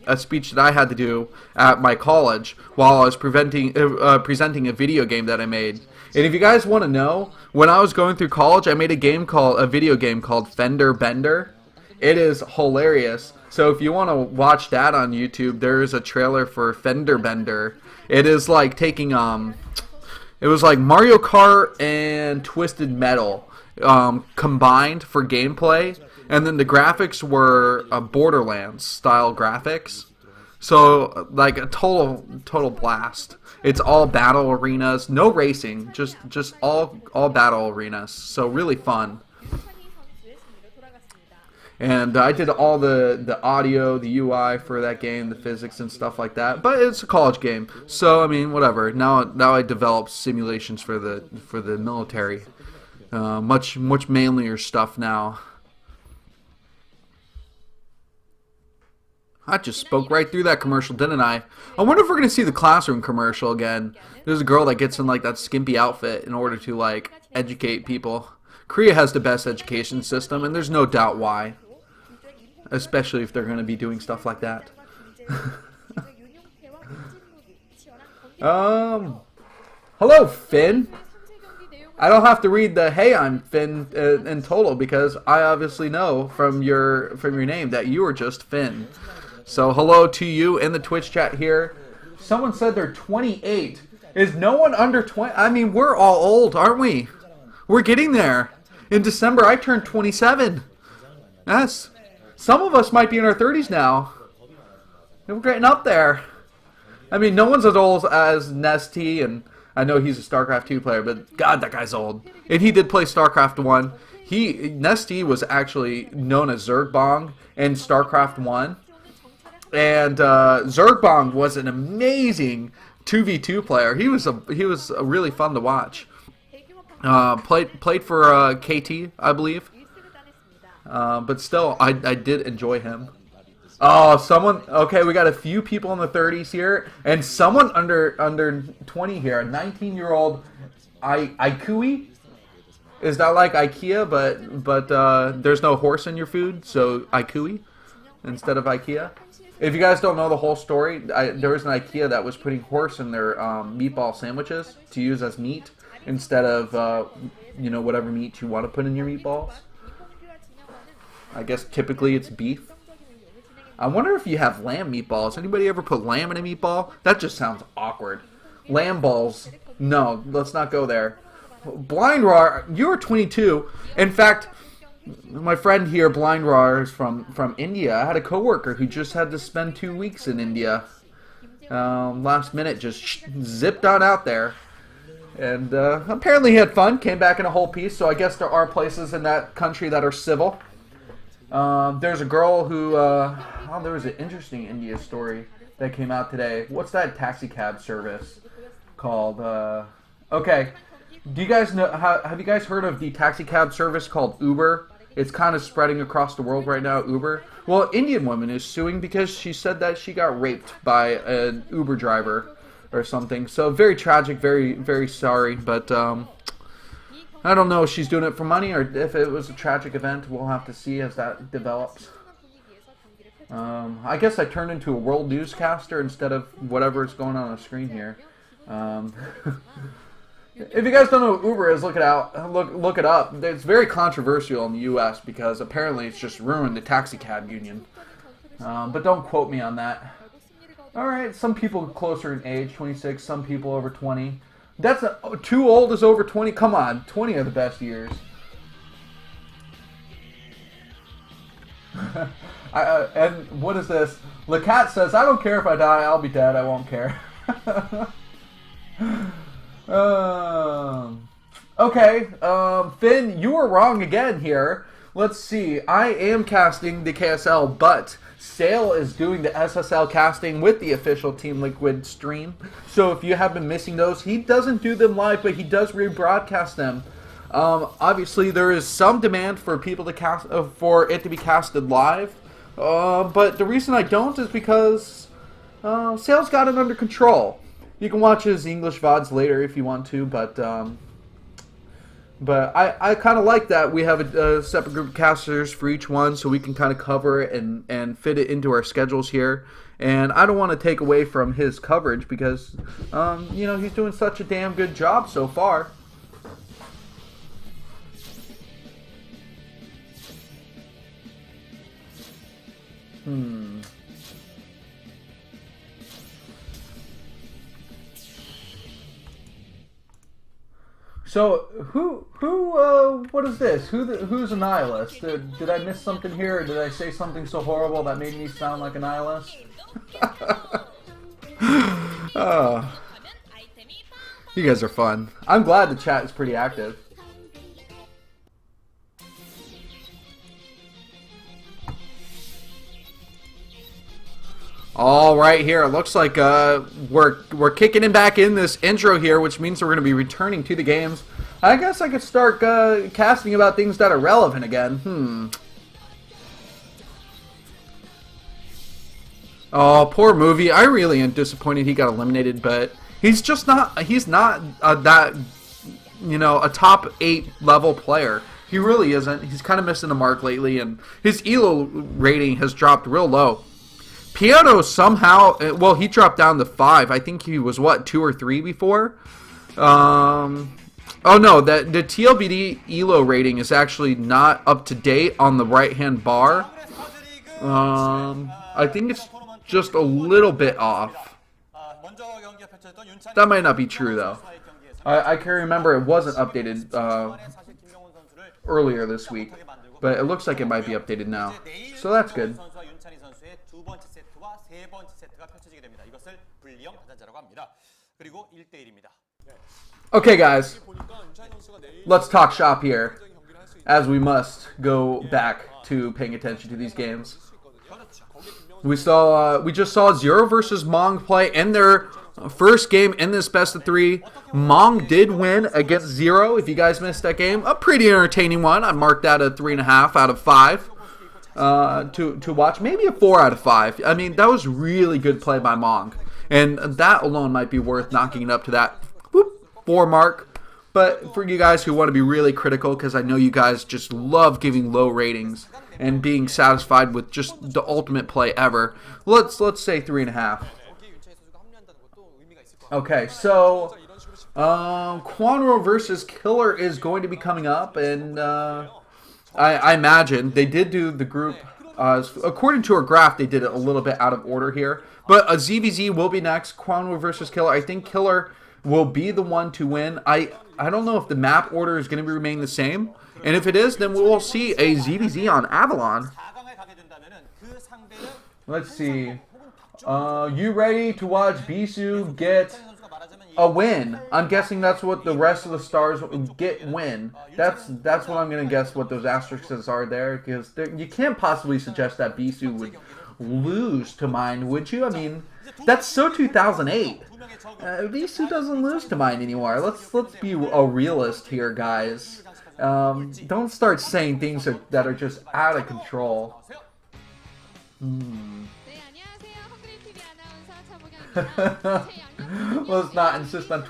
a speech that I had to do at my college while I was presenting a video game that I made. And if you guys want to know, when I was going through college, I made a video game called Fender Bender. It is hilarious. So if you want to watch that on YouTube, there is a trailer for Fender Bender. It is like taking it was like Mario Kart and Twisted Metal combined for gameplay, and then the graphics were Borderlands style graphics. So like a total blast. It's all battle arenas, no racing, just all battle arenas. So really fun. And I did all the audio, the UI for that game, the physics and stuff like that. But it's a college game, so I mean, whatever. Now I develop simulations for the military, much manlier stuff now. I just spoke right through that commercial, didn't I? I wonder if we're gonna see the classroom commercial again. There's a girl that gets in like that skimpy outfit in order to like educate people. Korea has the best education system, and there's no doubt why. Especially if they're going to be doing stuff like that. Hello, Finn. I don't have to read the "Hey, I'm Finn" in total because I obviously know from your name that you are just Finn. So hello to you in the Twitch chat here. Someone said they're 28. Is no one under 20? I mean, we're all old, aren't we? We're getting there. In December, I turned 27. Yes. Some of us might be in our 30s now. We're getting up there. I mean, no one's as old as Nesty, and I know he's a StarCraft 2 player, but God, that guy's old. And he did play StarCraft 1. Nesty was actually known as Zergbong in StarCraft 1. And Zergbong was an amazing 2v2 player. He was really fun to watch. Played for KT, I believe. But still, I did enjoy him. Oh, okay, we got a few people in the 30s here, and someone under 20 here, a 19-year-old Aikui. Is that like IKEA, but there's no horse in your food, so Aikui instead of IKEA? If you guys don't know the whole story, there was an IKEA that was putting horse in their meatball sandwiches to use as meat instead of whatever meat you want to put in your meatballs. I guess typically it's beef. I wonder if you have lamb meatballs. Anybody ever put lamb in a meatball? That just sounds awkward. Lamb balls. No, let's not go there. Blind Raw, you're 22. In fact, my friend here, Blind Raw, is from India. I had a coworker who just had to spend 2 weeks in India. Last minute, just zipped on out there. And apparently he had fun, came back in a whole piece, so I guess there are places in that country that are civil. There's a girl who, there was an interesting India story that came out today. What's that taxi cab service called? Okay, Do you guys know? Have you guys heard of the taxi cab service called Uber? It's kind of spreading across the world right now. Uber. Well, Indian woman is suing because she said that she got raped by an Uber driver or something. So very tragic. Very, very sorry. But I don't know if she's doing it for money or if it was a tragic event. We'll have to see as that develops. I guess I turned into a world newscaster instead of whatever is going on the screen here. If you guys don't know what Uber is, look it out. Look it up. It's very controversial in the U.S. because apparently it's just ruined the taxi cab union. But don't quote me on that. All right, some people closer in age, 26. Some people over 20. That's too old is over 20. Come on, 20 are the best years. And what is this? LeCat says, "I don't care if I die. I'll be dead. I won't care." Okay, Finn, you were wrong again here. Let's see. I am casting the KSL, but Sale is doing the SSL casting with the official Team Liquid stream. So if you have been missing those, he doesn't do them live, but he does rebroadcast them. Obviously, there is some demand for people to cast, for it to be casted live. But the reason I don't is because Sale's got it under control. You can watch his English VODs later if you want to, but I kind of like that we have a separate group of casters for each one, so we can kind of cover it and fit it into our schedules here. And I don't want to take away from his coverage because, you know, he's doing such a damn good job so far. So what is this? Who's a nihilist? Did I miss something here, or did I say something so horrible that made me sound like a nihilist? Oh. You guys are fun. I'm glad the chat is pretty active. All right, here it looks like we're kicking him back in this intro here, which means we're going to be returning to the games. I guess I could start casting about things that are relevant again. Oh, poor movie. I really am disappointed he got eliminated, but he's just not. He's not that, you know, a top 8 level player. He really isn't. He's kind of missing the mark lately, and his ELO rating has dropped real low. Piano somehow, well, he dropped down to 5. I think he was, what, 2 or 3 before? Oh, no, the TLBD ELO rating is actually not up to date on the right-hand bar. I think it's just a little bit off. That might not be true, though. I can remember it wasn't updated earlier this week, but it looks like it might be updated now. So that's good. Okay, guys, let's talk shop here, as we must go back to paying attention to these games. We just saw Zero versus Mong play in their first game in this best of 3. Mong did win against Zero. If you guys missed that game, a pretty entertaining one. I marked that a 3.5 out of 5 to watch, maybe a 4 out of 5. I mean, that was really good play by Mong, and that alone might be worth knocking it up to that 4 mark. But for you guys who want to be really critical, because I know you guys just love giving low ratings and being satisfied with just the ultimate play ever, let's say 3.5. Okay, so Quanro versus Killer is going to be coming up, and I imagine they did do the group. According to our graph, they did it a little bit out of order here. But a ZVZ will be next. Quanro versus Killer. I think Killer will be the one to win. I don't know if the map order is going to remain the same. And if it is, then we will see a ZVZ on Avalon. Let's see. You ready to watch Bisu get a win? I'm guessing that's what the rest of the stars get win. That's what I'm going to guess what those asterisks are there. Because you can't possibly suggest that Bisu lose to mine, would you? I mean, that's so 2008. Bisu doesn't lose to mine anymore. Let's be a realist here, guys. Don't start saying things that are just out of control. 네, 안녕하세요. 헝그리 TV 아나운서 차보경입니다. Let's not insist on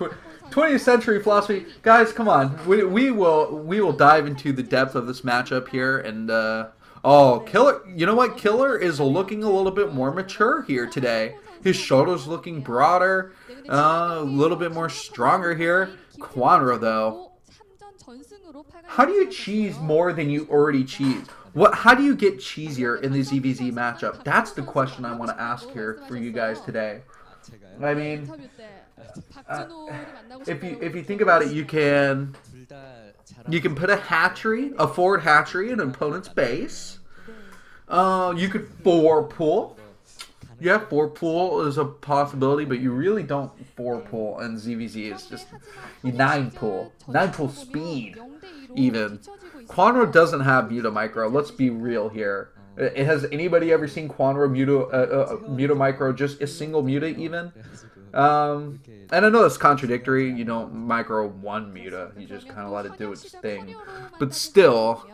20th century philosophy, guys. Come on, we will dive into the depth of this matchup here, and oh, Killer. You know what? Killer is looking a little bit more mature here today. His shoulders looking broader, a little bit more stronger here. Quanro though, how do you cheese more than you already cheese? How do you get cheesier in the ZVZ matchup? That's the question I want to ask here for you guys today. I mean, if you think about it, you can put a hatchery, a forward hatchery in an opponent's base. You could 4-pull. Yeah, 4-pull is a possibility, but you really don't 4-pull in ZVZ. It's just you 9-pull. 9-pull speed, even. Quanro doesn't have Muta Micro. Let's be real here. Has anybody ever seen Quanro Muta Micro, just a single Muta even? And I know that's contradictory. You don't micro one Muta. You just kind of let it do its thing. But still,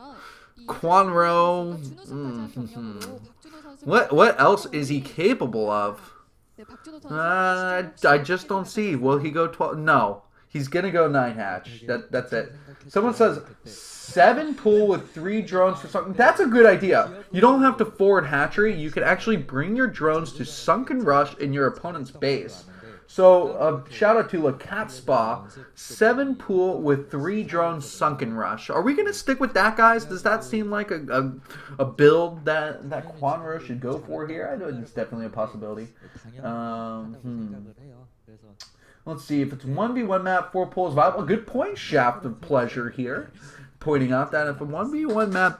Quanro... What else is he capable of? I just don't see. Will he go 12? No. He's going to go 9 hatch. That's it. Someone says 7-pull with 3 drones for something. That's a good idea. You don't have to forward hatchery. You can actually bring your drones to Sunken Rush in your opponent's base. So, shout out to La Cat Spa. 7-pull with 3 drones Sunken Rush. Are we going to stick with that, guys? Does that seem like a build that Quanro should go for here? I know it's definitely a possibility. Let's see, if it's 1v1 map, 4 pulls viable. Good point, Shaft of Pleasure here. Pointing out that if a 1v1 map,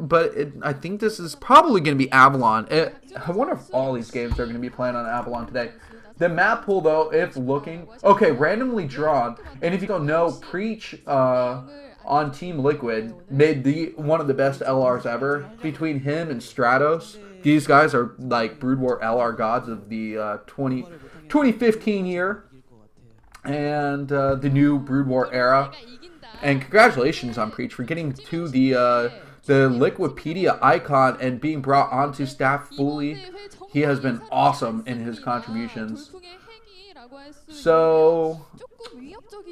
but I think this is probably going to be Avalon. I wonder if all these games are going to be playing on Avalon today. The map pool, though, if looking... Okay, randomly drawn. And if you don't know, Preach on Team Liquid made one of the best LRs ever. Between him and Stratos, these guys are like Brood War LR gods of the 2015 year. And the new Brood War era. And congratulations on Preach for getting to the Liquipedia icon and being brought onto staff fully. He has been awesome in his contributions. So,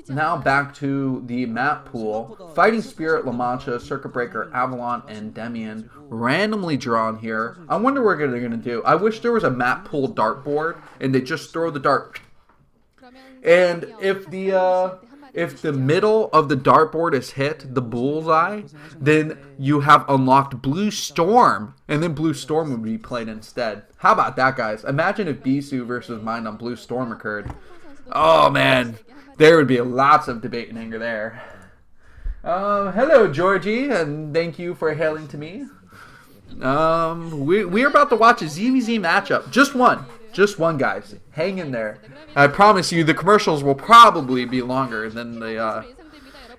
now back to the map pool. Fighting Spirit, La Mancha, Circuit Breaker, Avalon, and Demian. Randomly drawn here. I wonder what they're going to do. I wish there was a map pool dartboard and they just throw the dart. And if the middle of the dartboard is hit, the bullseye, then you have unlocked Blue Storm, and then Blue Storm would be played instead. How about that, guys? Imagine if Bisu versus Mine on Blue Storm occurred. Oh, man. There would be lots of debate and anger there. Hello, Georgie, and thank you for hailing to me. We're about to watch a ZVZ matchup. Just one. Just one, guys. Hang in there. I promise you the commercials will probably be longer than the...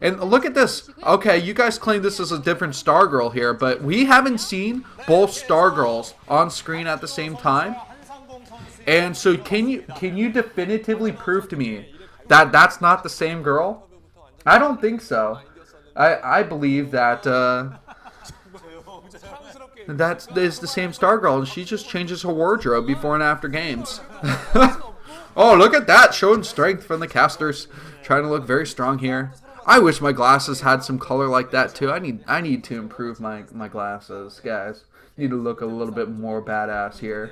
And look at this. Okay, you guys claim this is a different Stargirl here, but we haven't seen both Stargirls on screen at the same time. And so can you definitively prove to me that that's not the same girl? I don't think so. I believe that... that is the same Stargirl, and she just changes her wardrobe before and after games. Oh, look at that, showing strength from the casters, trying to look very strong here. I wish my glasses had some color like that too. I need to improve my glasses, guys. Need to look a little bit more badass here.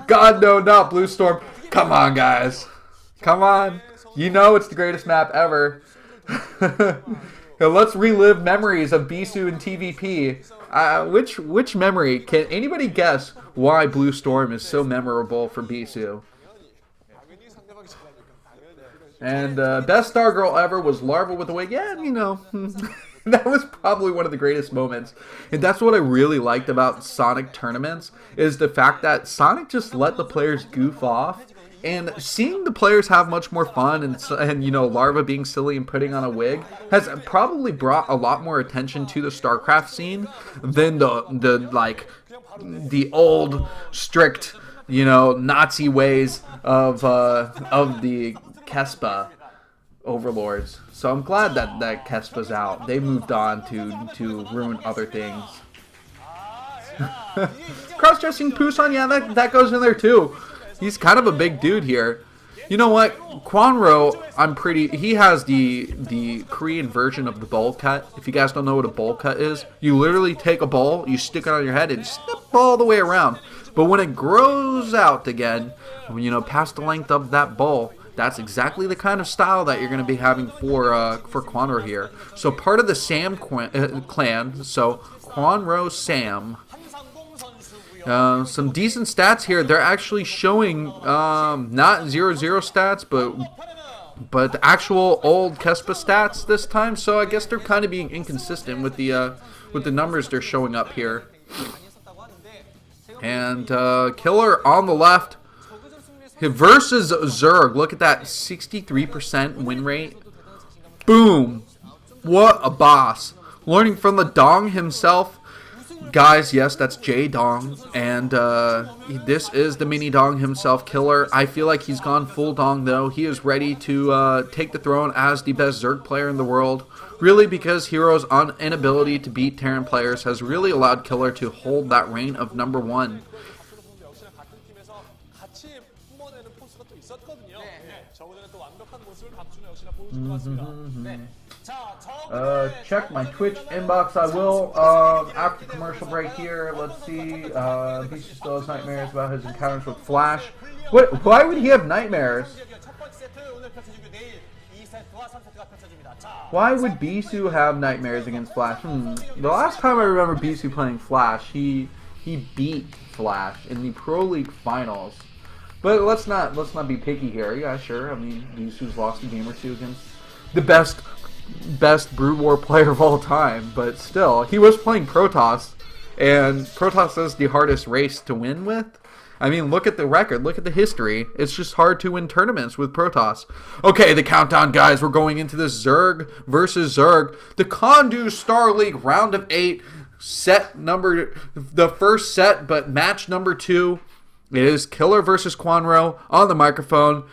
God, no, not Blue Storm. Come on, guys. Come on. You know it's the greatest map ever. Now let's relive memories of Bisu and TVP. Which memory? Can anybody guess why Blue Storm is so memorable for Bisu? And best Stargirl ever was Larva with a wig. Yeah, you know, that was probably one of the greatest moments. And that's what I really liked about Sonic tournaments, is the fact that Sonic just let the players goof off. And seeing the players have much more fun and you know, Larva being silly and putting on a wig has probably brought a lot more attention to the StarCraft scene than the old strict, you know, Nazi ways of the Kespa overlords. So I'm glad that Kespa's out. They moved on to ruin other things. Cross-dressing Pusan, yeah, that goes in there too. He's kind of a big dude here. You know what? Quanro, he has the Korean version of the bowl cut. If you guys don't know what a bowl cut is, you literally take a bowl, you stick it on your head, and snip all the way around. But when it grows out again, you know, past the length of that bowl, that's exactly the kind of style that you're going to be having for Quanro here. So part of the Sam clan, so Quanro Sam. Some decent stats here. They're actually showing not 0-0 stats, but the actual old Kespa stats this time. So I guess they're kind of being inconsistent with the numbers they're showing up here. And Killer on the left versus Zerg. Look at that, 63% win rate. Boom! What a boss! Learning from the Dong himself. Guys, yes, that's Jay Dong, and this is the mini Dong himself, Killer. I feel like he's gone full Dong, though. He is ready to take the throne as the best Zerg player in the world, really because Hero's inability to beat Terran players has really allowed Killer to hold that reign of #1. Check my Twitch inbox. I will after commercial break here. Let's see. Bisu still has nightmares about his encounters with Flash. Why would he have nightmares? Why would Bisu have nightmares against Flash? The last time I remember Bisu playing Flash, he beat Flash in the Pro League finals. But let's not be picky here. Yeah, sure. I mean, Bisu's lost a game or two against the best Brood War player of all time, but still, he was playing Protoss, and Protoss is the hardest race to win with. I mean, look at the record, look at the history. It's just hard to win tournaments with Protoss. Okay, the countdown, guys. We're going into this Zerg versus Zerg, the Kongdoo Starz League round of 8, the first set, but match number 2 is Killer versus Quanro on the microphone.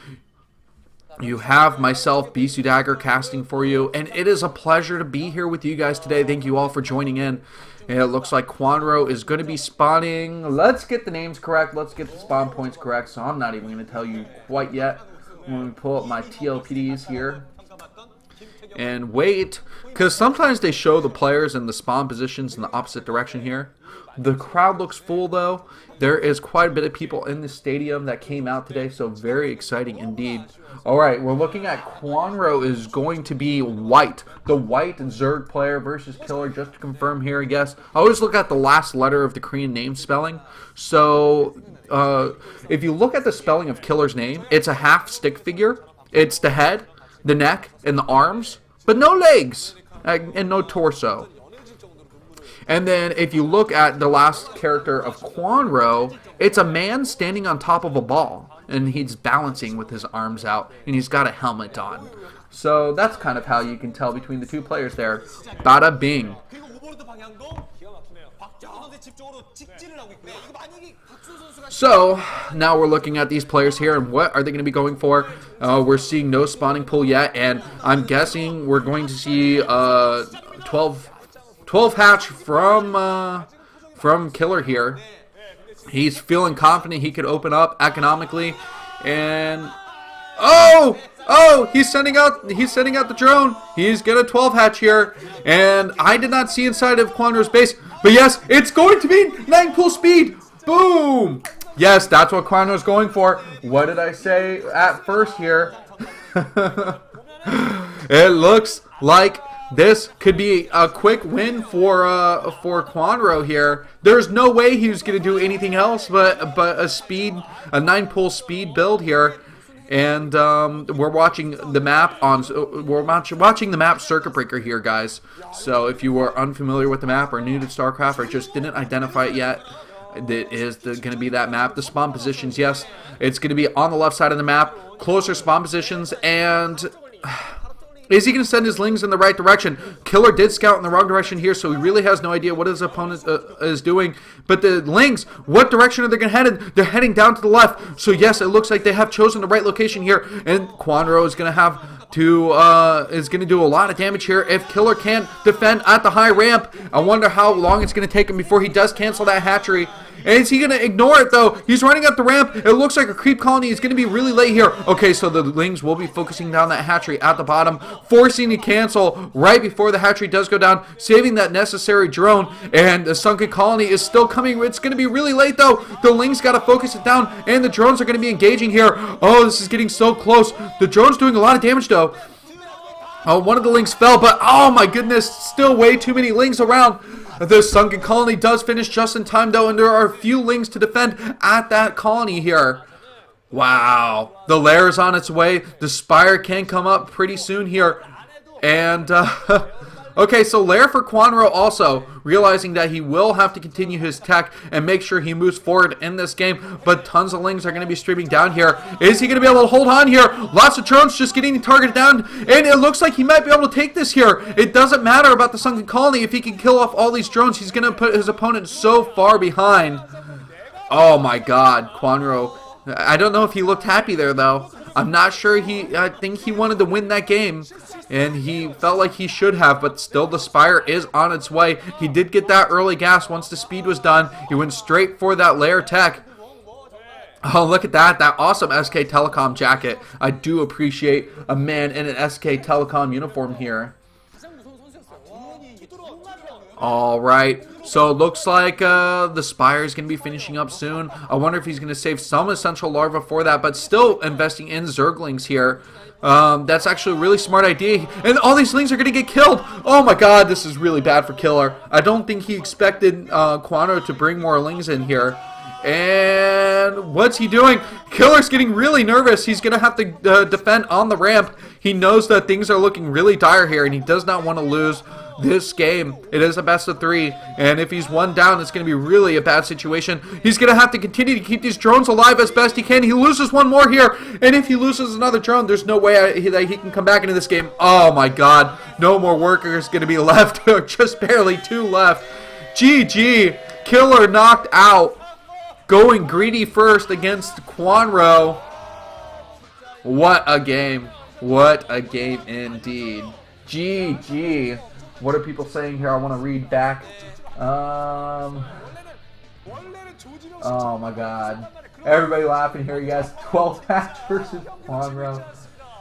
You have myself, BisuDagger, casting for you, and it is a pleasure to be here with you guys today. Thank you all for joining in. And it looks like Quanro is going to be spawning. Let's get the names correct. Let's get the spawn points correct. So I'm not even going to tell you quite yet. I'm going to pull up my TLPDs here and wait, because sometimes they show the players and the spawn positions in the opposite direction here. The crowd looks full, though. There is quite a bit of people in the stadium that came out today, so very exciting indeed. All right, we're looking at Quanro is going to be White, the White Zerg player versus Killer, just to confirm here, yes. I always look at the last letter of the Korean name spelling. So if you look at the spelling of Killer's name, it's a half stick figure. It's the head, the neck, and the arms, but no legs and no torso. And then if you look at the last character of Quanro, it's a man standing on top of a ball, and he's balancing with his arms out, and he's got a helmet on. So that's kind of how you can tell between the two players there. Bada bing. So now we're looking at these players here, and what are they going to be going for? We're seeing no spawning pool yet, and I'm guessing we're going to see 12 hatch from Killer here. He's feeling confident he could open up economically, and he's sending out the drone. He's got a 12 hatch here, and I did not see inside of Quanro's base, but yes, it's going to be 9 pool speed. Boom! Yes, that's what Quanro's going for. What did I say at first here? It looks like this could be a quick win for Quanro here. There's no way he was going to do anything else but a 9 pool speed build here. And we're watching the map watching the map Circuit Breaker here, guys. So if you are unfamiliar with the map or new to StarCraft or just didn't identify it yet, It is going to be that map. The spawn positions, yes, it's going to be on the left side of the map. Closer spawn positions, and is he going to send his lings in the right direction? Killer did scout in the wrong direction here, so he really has no idea what his opponent is doing. But the lings, what direction are they going to head? They're heading down to the left. So yes, it looks like they have chosen the right location here, and Kongdoo is going to have to is going to do a lot of damage here if Killer can't defend at the high ramp. I wonder how long it's going to take him before he does cancel that hatchery. And is he going to ignore it, though? He's running up the ramp. It looks like a creep colony is going to be really late here. Okay, so the lings will be focusing down that hatchery at the bottom, forcing to cancel right before the hatchery does go down, saving that necessary drone. And the sunken colony is still coming. It's going to be really late, though. The lings got to focus it down, and the drones are going to be engaging here. Oh, this is getting so close. The drone's doing a lot of damage, though. Oh, one of the lings fell, but oh my goodness, still way too many lings around. The sunken colony does finish just in time, though, and there are a few lings to defend at that colony here. Wow. The lair is on its way. The spire can come up pretty soon here. And, okay, so lair for Kongdoo also, realizing that he will have to continue his tech and make sure he moves forward in this game. But tons of lings are going to be streaming down here. Is he going to be able to hold on here? Lots of drones just getting targeted down. And it looks like he might be able to take this here. It doesn't matter about the sunken colony. If he can kill off all these drones, he's going to put his opponent so far behind. Oh my god, Kongdoo. I don't know if he looked happy there, though. I'm not sure. I think he wanted to win that game, and he felt like he should have, but still the Spire is on its way. He did get that early gas once the speed was done. He went straight for that lair tech. Oh, look at that. That awesome SK Telecom jacket. I do appreciate a man in an SK Telecom uniform here. All right. So it looks like the Spire is going to be finishing up soon. I wonder if he's going to save some Essential Larva for that, but still investing in Zerglings here. That's actually a really smart idea. And all these lings are going to get killed. Oh my god, this is really bad for Killer. I don't think he expected Kongdoo to bring more lings in here. And what's he doing? Killer's getting really nervous. He's going to have to defend on the ramp. He knows that things are looking really dire here, and he does not want to lose this game. It is a best of 3, and if he's one down, it's going to be really a bad situation. He's going to have to continue to keep these drones alive as best he can. He loses one more here, and if he loses another drone, there's no way that he can come back into this game. Oh my god, no more workers going to be left. Just barely 2 left. GG. Killer knocked out. Going greedy first against Kongdoo. What a game. What a game indeed. GG. What are people saying here? I want to read back. Oh my god. Everybody laughing here. Yes, 12 patch versus Kongdoo.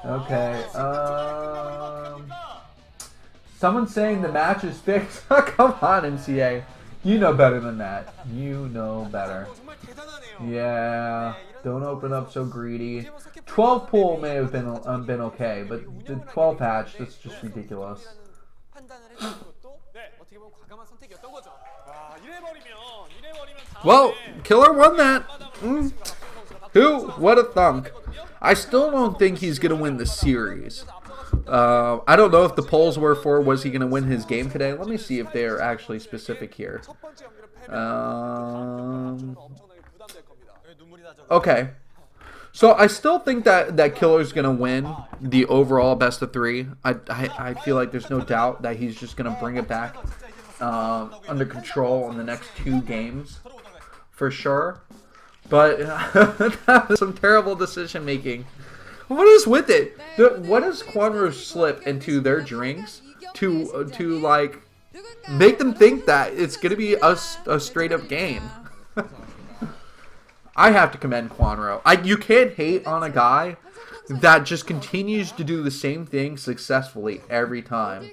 Okay. Someone's saying the match is fixed. Come on, MCA. You know better than that. You know better. Yeah. Don't open up so greedy. 12 pull may have been okay, but the 12 patch, that's just ridiculous. Well, Killer won that. Who would have thunk? I still don't think he's going to win the series. I don't know if the polls were for was he going to win his game today. Let me see if they're actually specific here. Okay. So I still think that Killer's going to win the overall best of 3. I feel like there's no doubt that he's just going to bring it back under control in the next 2 games for sure. But that was some terrible decision making. What is with it? What does Kongdoo slip into their drinks to like make them think that it's going to be a straight up game? I have to commend Kongdoo. You can't hate on a guy that just continues to do the same thing successfully every time.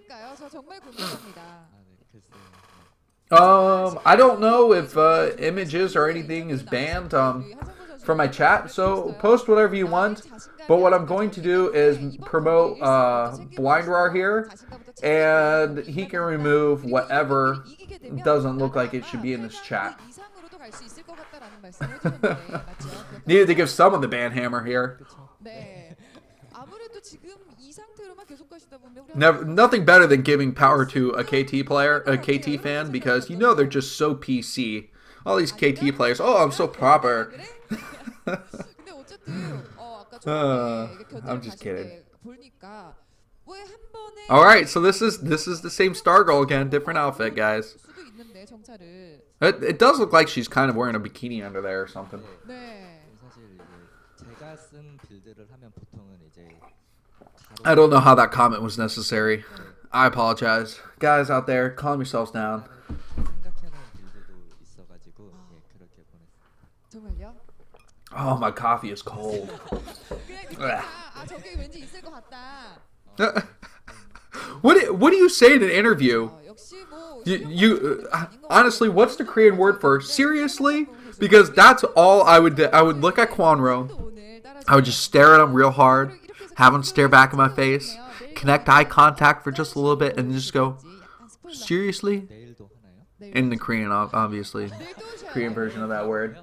I don't know if images or anything is banned from my chat, so post whatever you want. But what I'm going to do is promote BlindRar here, and he can remove whatever doesn't look like it should be in this chat. Needed to give someone the ban hammer here. Nothing better than giving power to a KT player, a KT fan, because you know they're just so PC. All these KT players. Oh, I'm so proper. 근데 어쨌든 아까 저번에 이게 견제를 I'm just 가실 kidding. 때 보니까 왜 한 번에 All right, so this is the same Stargirl again, different outfit, guys. 수도 있는데 정찰을. It does look like she's kind of wearing a bikini under there or something. 네. 사실 이제 제가 쓴 빌드를 하면 보통은 이제 I don't know how that comment was necessary. I apologize. Guys out there, calm yourselves down. 생각해놓은 빌드도 있어가지고 예, 그렇게 보냈어요. 정말요? Oh, my coffee is cold. 그냥 느낌상 저게 왠지 있을 것 같다. What do you say in an interview? 역시 뭐 Honestly, what's the Korean word for seriously? Because that's all I would do. I would look at Kwonro. I would just stare at him real hard, have him stare back in my face, connect eye contact for just a little bit, and just go, seriously? 내일도 하나요? In the Korean, obviously. Korean version of that word.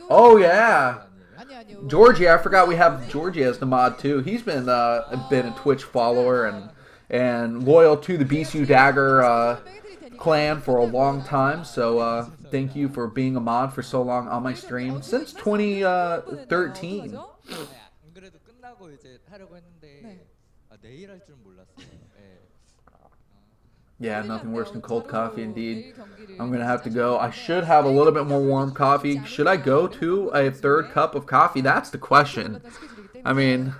Oh, yeah. Georgie, I forgot we have Georgie as the mod too. He's been a Twitch follower and loyal to the BisuDagger clan for a long time. So thank you for being a mod for so long on my stream since 2013. 안 그래도 끝나고 이제 하려고 했는데 내일 할 줄 몰랐어요. 예. Yeah, nothing worse than cold coffee indeed. I'm gonna have to go. I should have a little bit more warm coffee. Should I go to a third cup of coffee? That's the question. I mean,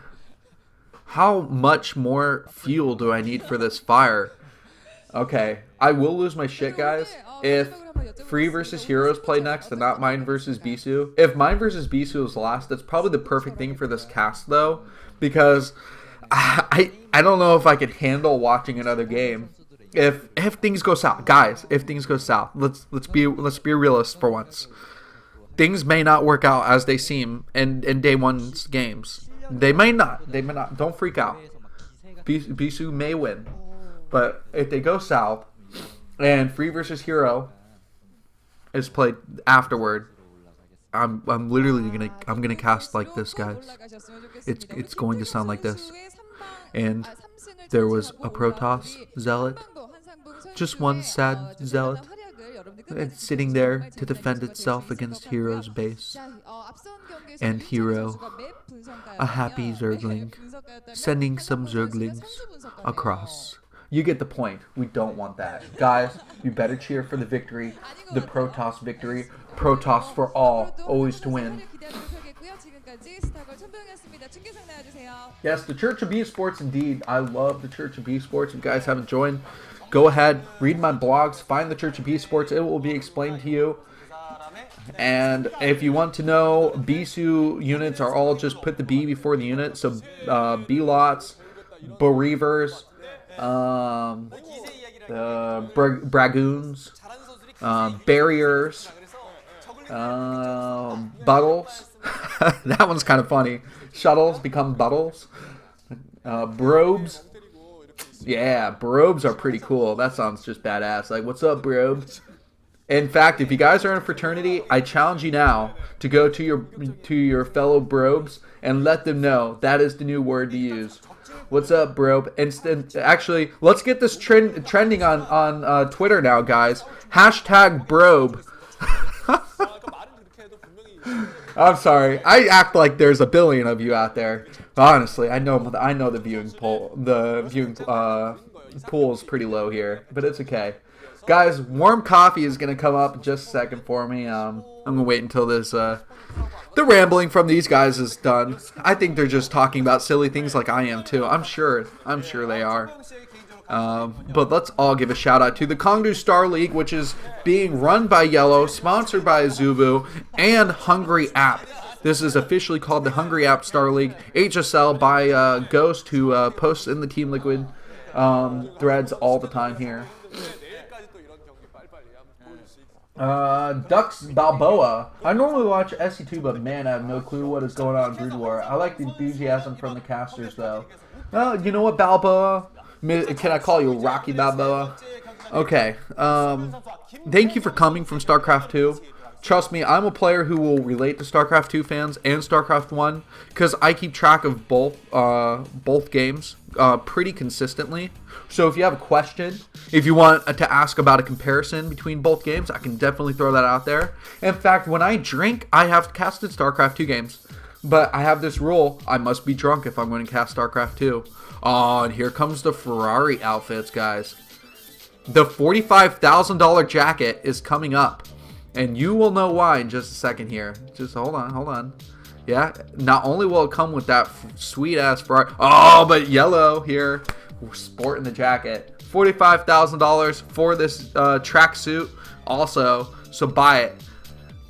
how much more fuel do I need for this fire? Okay, I will lose my shit, guys, if Free versus Heroes play next and not Mine versus Bisu. If Mine versus Bisu is last, that's probably the perfect thing for this cast, though, because I don't know if I could handle watching another game. If things go south, guys, if things go south, let's be realists for once. Things may not work out as they seem in day one's games. They may not. Don't freak out. Bisu may win, but if they go south and Free versus Hero is played afterward, I'm literally gonna cast like this, guys. It's going to sound like this. And there was a Protoss zealot, just one sad zealot, and sitting there to defend itself against Hero's base. And Hero, a happy Zergling, sending some Zerglings across. You get the point. We don't want that. Guys, you better cheer for the victory, the Protoss victory. Protoss for all, always to win. Yes, the Church of Esports indeed. I love the Church of Esports. If you guys haven't joined, go ahead, read my blogs, find the Church of Esports. It will be explained to you. And if you want to know, Bisu units are all just put the B before the unit. So B-Lots, Bereavers, Bragoons, Barriers, Buttles. That one's kind of funny. Shuttles become Buttles. Brobes. Yeah, Brobes are pretty cool. That sounds just badass. Like, what's up, Brobes? In fact, if you guys are in a fraternity, I challenge you now to go to your fellow Brobes and let them know that is the new word to use. What's up, Brobe? Actually, let's get this trending on Twitter now, guys. Hashtag Brobe. I'm sorry. I act like there's a billion of you out there. Honestly, I know the viewing pool. The viewing pool is pretty low here, but it's okay. Guys, warm coffee is gonna come up in just a second for me. I'm gonna wait until this the rambling from these guys is done. I think they're just talking about silly things like I am too. I'm sure they are. But let's all give a shout out to the Kongdoo Starz League, which is being run by Yellow, sponsored by Zubu, and Hungry App. This is officially called the Hungry App Star League. HSL by Ghost, who posts in the Team Liquid threads all the time here. Ducks Balboa. I normally watch SC2, but man, I have no clue what is going on in Brood War. I like the enthusiasm from the casters, though. You know what, Balboa? Can I call you Rocky Balboa? Okay. Thank you for coming from StarCraft 2. trust me, I'm a player who will relate to StarCraft 2 fans and StarCraft 1 because I keep track of both games pretty consistently. So if you have a question, if you want to ask about a comparison between both games, I can definitely throw that out there. In fact, when I drink, I have casted StarCraft 2 games. But I have this rule, I must be drunk if I'm going to cast StarCraft 2. Oh, and here comes the Ferrari outfits, guys. The $45,000 jacket is coming up. And you will know why in just a second here. Just hold on. Yeah, not only will it come with that sweet-ass Ferrari. Oh, but yellow here. We're sporting the jacket. $45,000 for this tracksuit also. So buy it.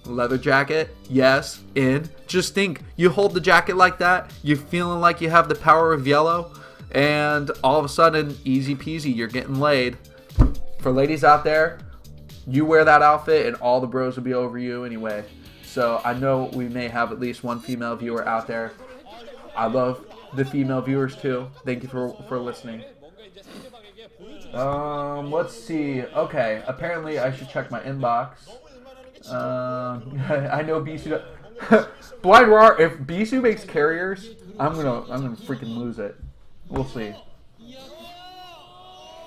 Leather jacket, yes, in. Just think, you hold the jacket like that, you're feeling like you have the power of yellow, and all of a sudden, easy peasy, you're getting laid. For ladies out there, you wear that outfit and all the bros will be over you anyway. So I know we may have at least one female viewer out there. I love the female viewers too. Thank you for listening. Let's see. Okay, apparently I should check my inbox. I know Bisu. Blind Rar. If Bisu makes carriers, I'm gonna freaking lose it. We'll see.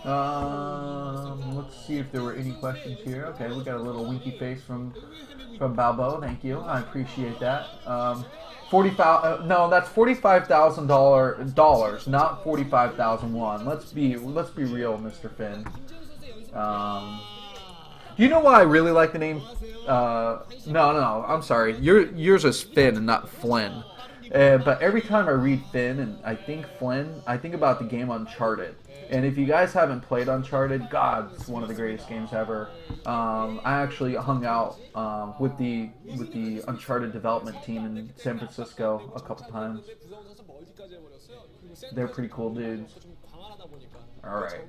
Let's see if there were any questions here. Okay, we got a little winky face from Balbo. Thank you. I appreciate that. No, that's $45,000, not 45,001. Let's be real, Mr. Finn. You know why I really like the name? No, I'm sorry. Yours is Finn and not Flynn. But every time I read Finn and I think Flynn, I think about the game Uncharted. And if you guys haven't played Uncharted, God, it's one of the greatest games ever. I actually hung out with the Uncharted development team in San Francisco a couple times. They're pretty cool dudes. All right.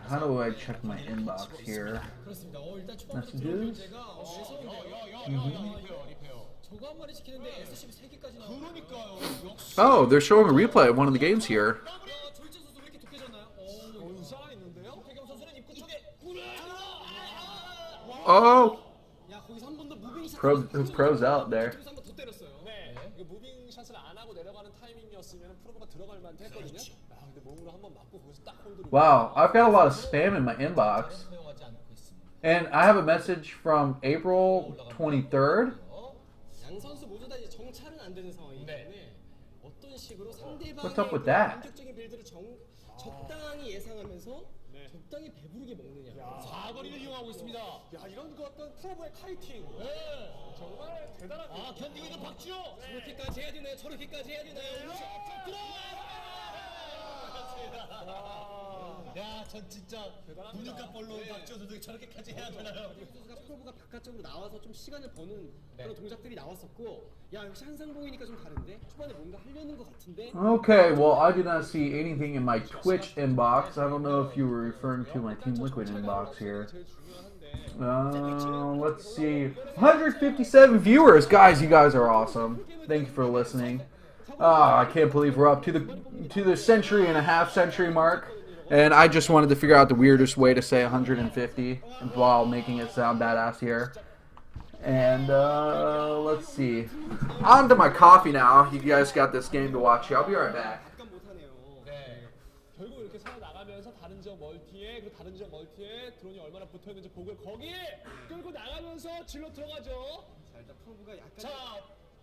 How do I check my inbox here? Messages? Oh, they're showing a replay of one of the games here. Oh! Pros out there. Wow, I've got a lot of spam in my inbox. And I have a message from April 23rd. What's up with that? 적당히 배부르게 먹느냐. 사거리를 이용하고 있습니다. 야, 이런 그 어떤 프로브의 카이팅. 네. 정말 대단합니다. 아, 견디고 있는 박지호. 저렇게까지 해야 되나요? 저렇게까지 해야 되나요? 들어! 야, 전 진짜 분유값 벌로 박지호 선수 저렇게까지 해야 되나요? 선수가 프로브가 바깥쪽으로 나와서 좀 시간을 버는 그런 동작들이 나왔었고, 야, 역시 한상봉이니까 좀 다른데 초반에 뭔가 하려는 것 같은데. Okay, well, I did not see anything in my Twitch inbox. I don't know if you were referring to my Team Liquid inbox here. Let's see. 157 viewers, guys. You guys are awesome. Thank you for listening. I can't believe we're up to the century mark. And I just wanted to figure out the weirdest way to say 150 while making it sound badass here. And let's see. On to my coffee now. You guys got this game to watch here. I'll be right back. 결국 이렇게 살아나가면서 다른 지역 멀티에 그 다른 지역 멀티에 드론이 얼마나 붙어있는지 보고 거기에 끌고 나가면서 질러 들어가죠. 자, 일단 프로브가 약간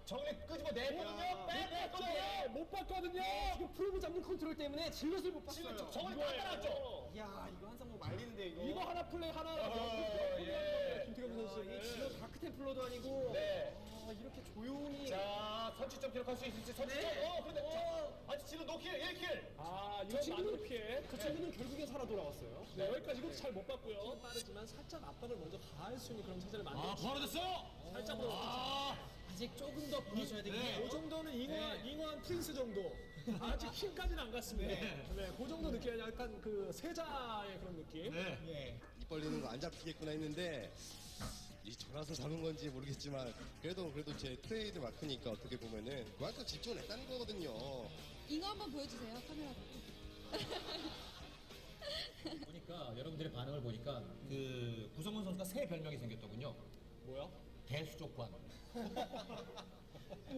정리 끄집어 내보는요. 빼거든요. 못 봤거든요. 지금 프로브 잡는 컨트롤 때문에 질럿을 못 봤어요. 정원이 다 따라왔죠. 야, 이거 한상봉 말리는데 이거 하나 플레이 하나. 김태경 선수 이 질럿 다크템플러도 아니고. 이렇게 조용히. 자, 선취점 기록할 수 있을지 선취점. 그런데 아직 지금 노킬 1킬. 이 친구는 피해. 저 친구는 결국엔 살아 돌아왔어요. 네, 여기까지 이것도 잘 못 봤고요. 빠르지만 살짝 압박을 먼저 가할 수 있는 그런 체제를 만들었죠. 벌어졌어요. 살짝 벌어졌죠. 아직 조금 더 보여줘야 되겠네요. 이 정도는 잉어한 프린스 정도. 아직 힘까지는 안 갔습니다. 네, 그 정도 느낌이 약간 그 세자의 그런 느낌. 네. 입 벌리는 거 안 잡히겠구나 했는데 이 전화서 잡은 건지 모르겠지만 그래도 제 트레이드 마크니까 어떻게 보면은 그만큼 집중을 했다는 거거든요. 잉어 한번 보여주세요 카메라. 보니까 여러분들의 반응을 보니까 그 구성훈 선수가 새 별명이 생겼더군요. 뭐야? 대수족관.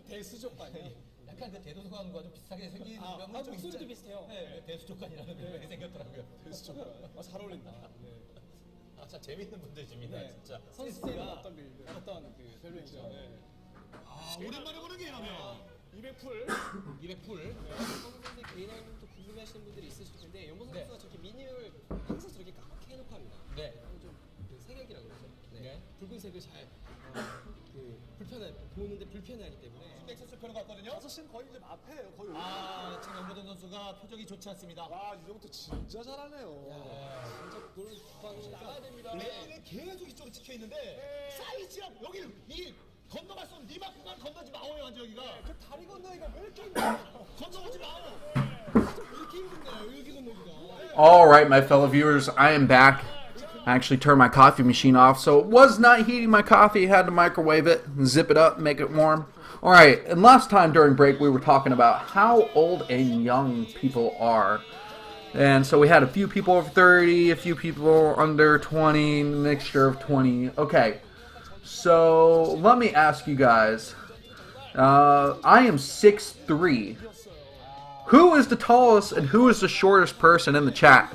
대수족관이요? 약간 그 대도서관과 좀 비슷하게 생긴 별명이 좀 목소리도 있죠? 비슷해요. 네, 대수족관이라는 별명이 생겼더라고요. 대수족관. 잘 어울린다. 네. 아, 참 재밌는 분들입니다, 네. 진짜. 선수들은 어떤 그 별명이죠? 네. 아, 오랜만에 보는 게 이러면 200풀. 200풀. 한국 선수의 개인 아이템도 궁금해하시는 분들이 있으실 텐데 연보 선수가 저렇게 미니를 항상 저렇게 까맣게 해놓고 합니다. 네. 좀그 색약이라고 그러죠. 네. 네. 붉은색을 잘 그 불편해 보는데 불편해하기 때문에. 넥서스 펴는 것 같거든요. 6시는 거의 이제 앞에요. 거의. 아, 지금 연보동 선수가 표정이 좋지 않습니다. 와, 이제부터 진짜 잘하네요. 진짜 그걸 방금 나가야 됩니다. 레인은 계속 이쪽으로 찍혀 있는데 사이즈랑 여기를 이 건너갈 수 없는 니마 구간 건너지 마오요 완전 여기가. 그 다리 건너기가 왜 이렇게 힘들어요? 건너오지 마오. 왜 이렇게 힘든가요? 여기 건너기가. All right, my fellow viewers, I am back. I actually turned my coffee machine off, so it was not heating my coffee. Had to microwave it, zip it up, make it warm. All right, and last time during break, we were talking about how old and young people are. And so we had a few people over 30, a few people under 20, mixture of 20. Okay, so let me ask you guys. I am 6'3". Who is the tallest and who is the shortest person in the chat?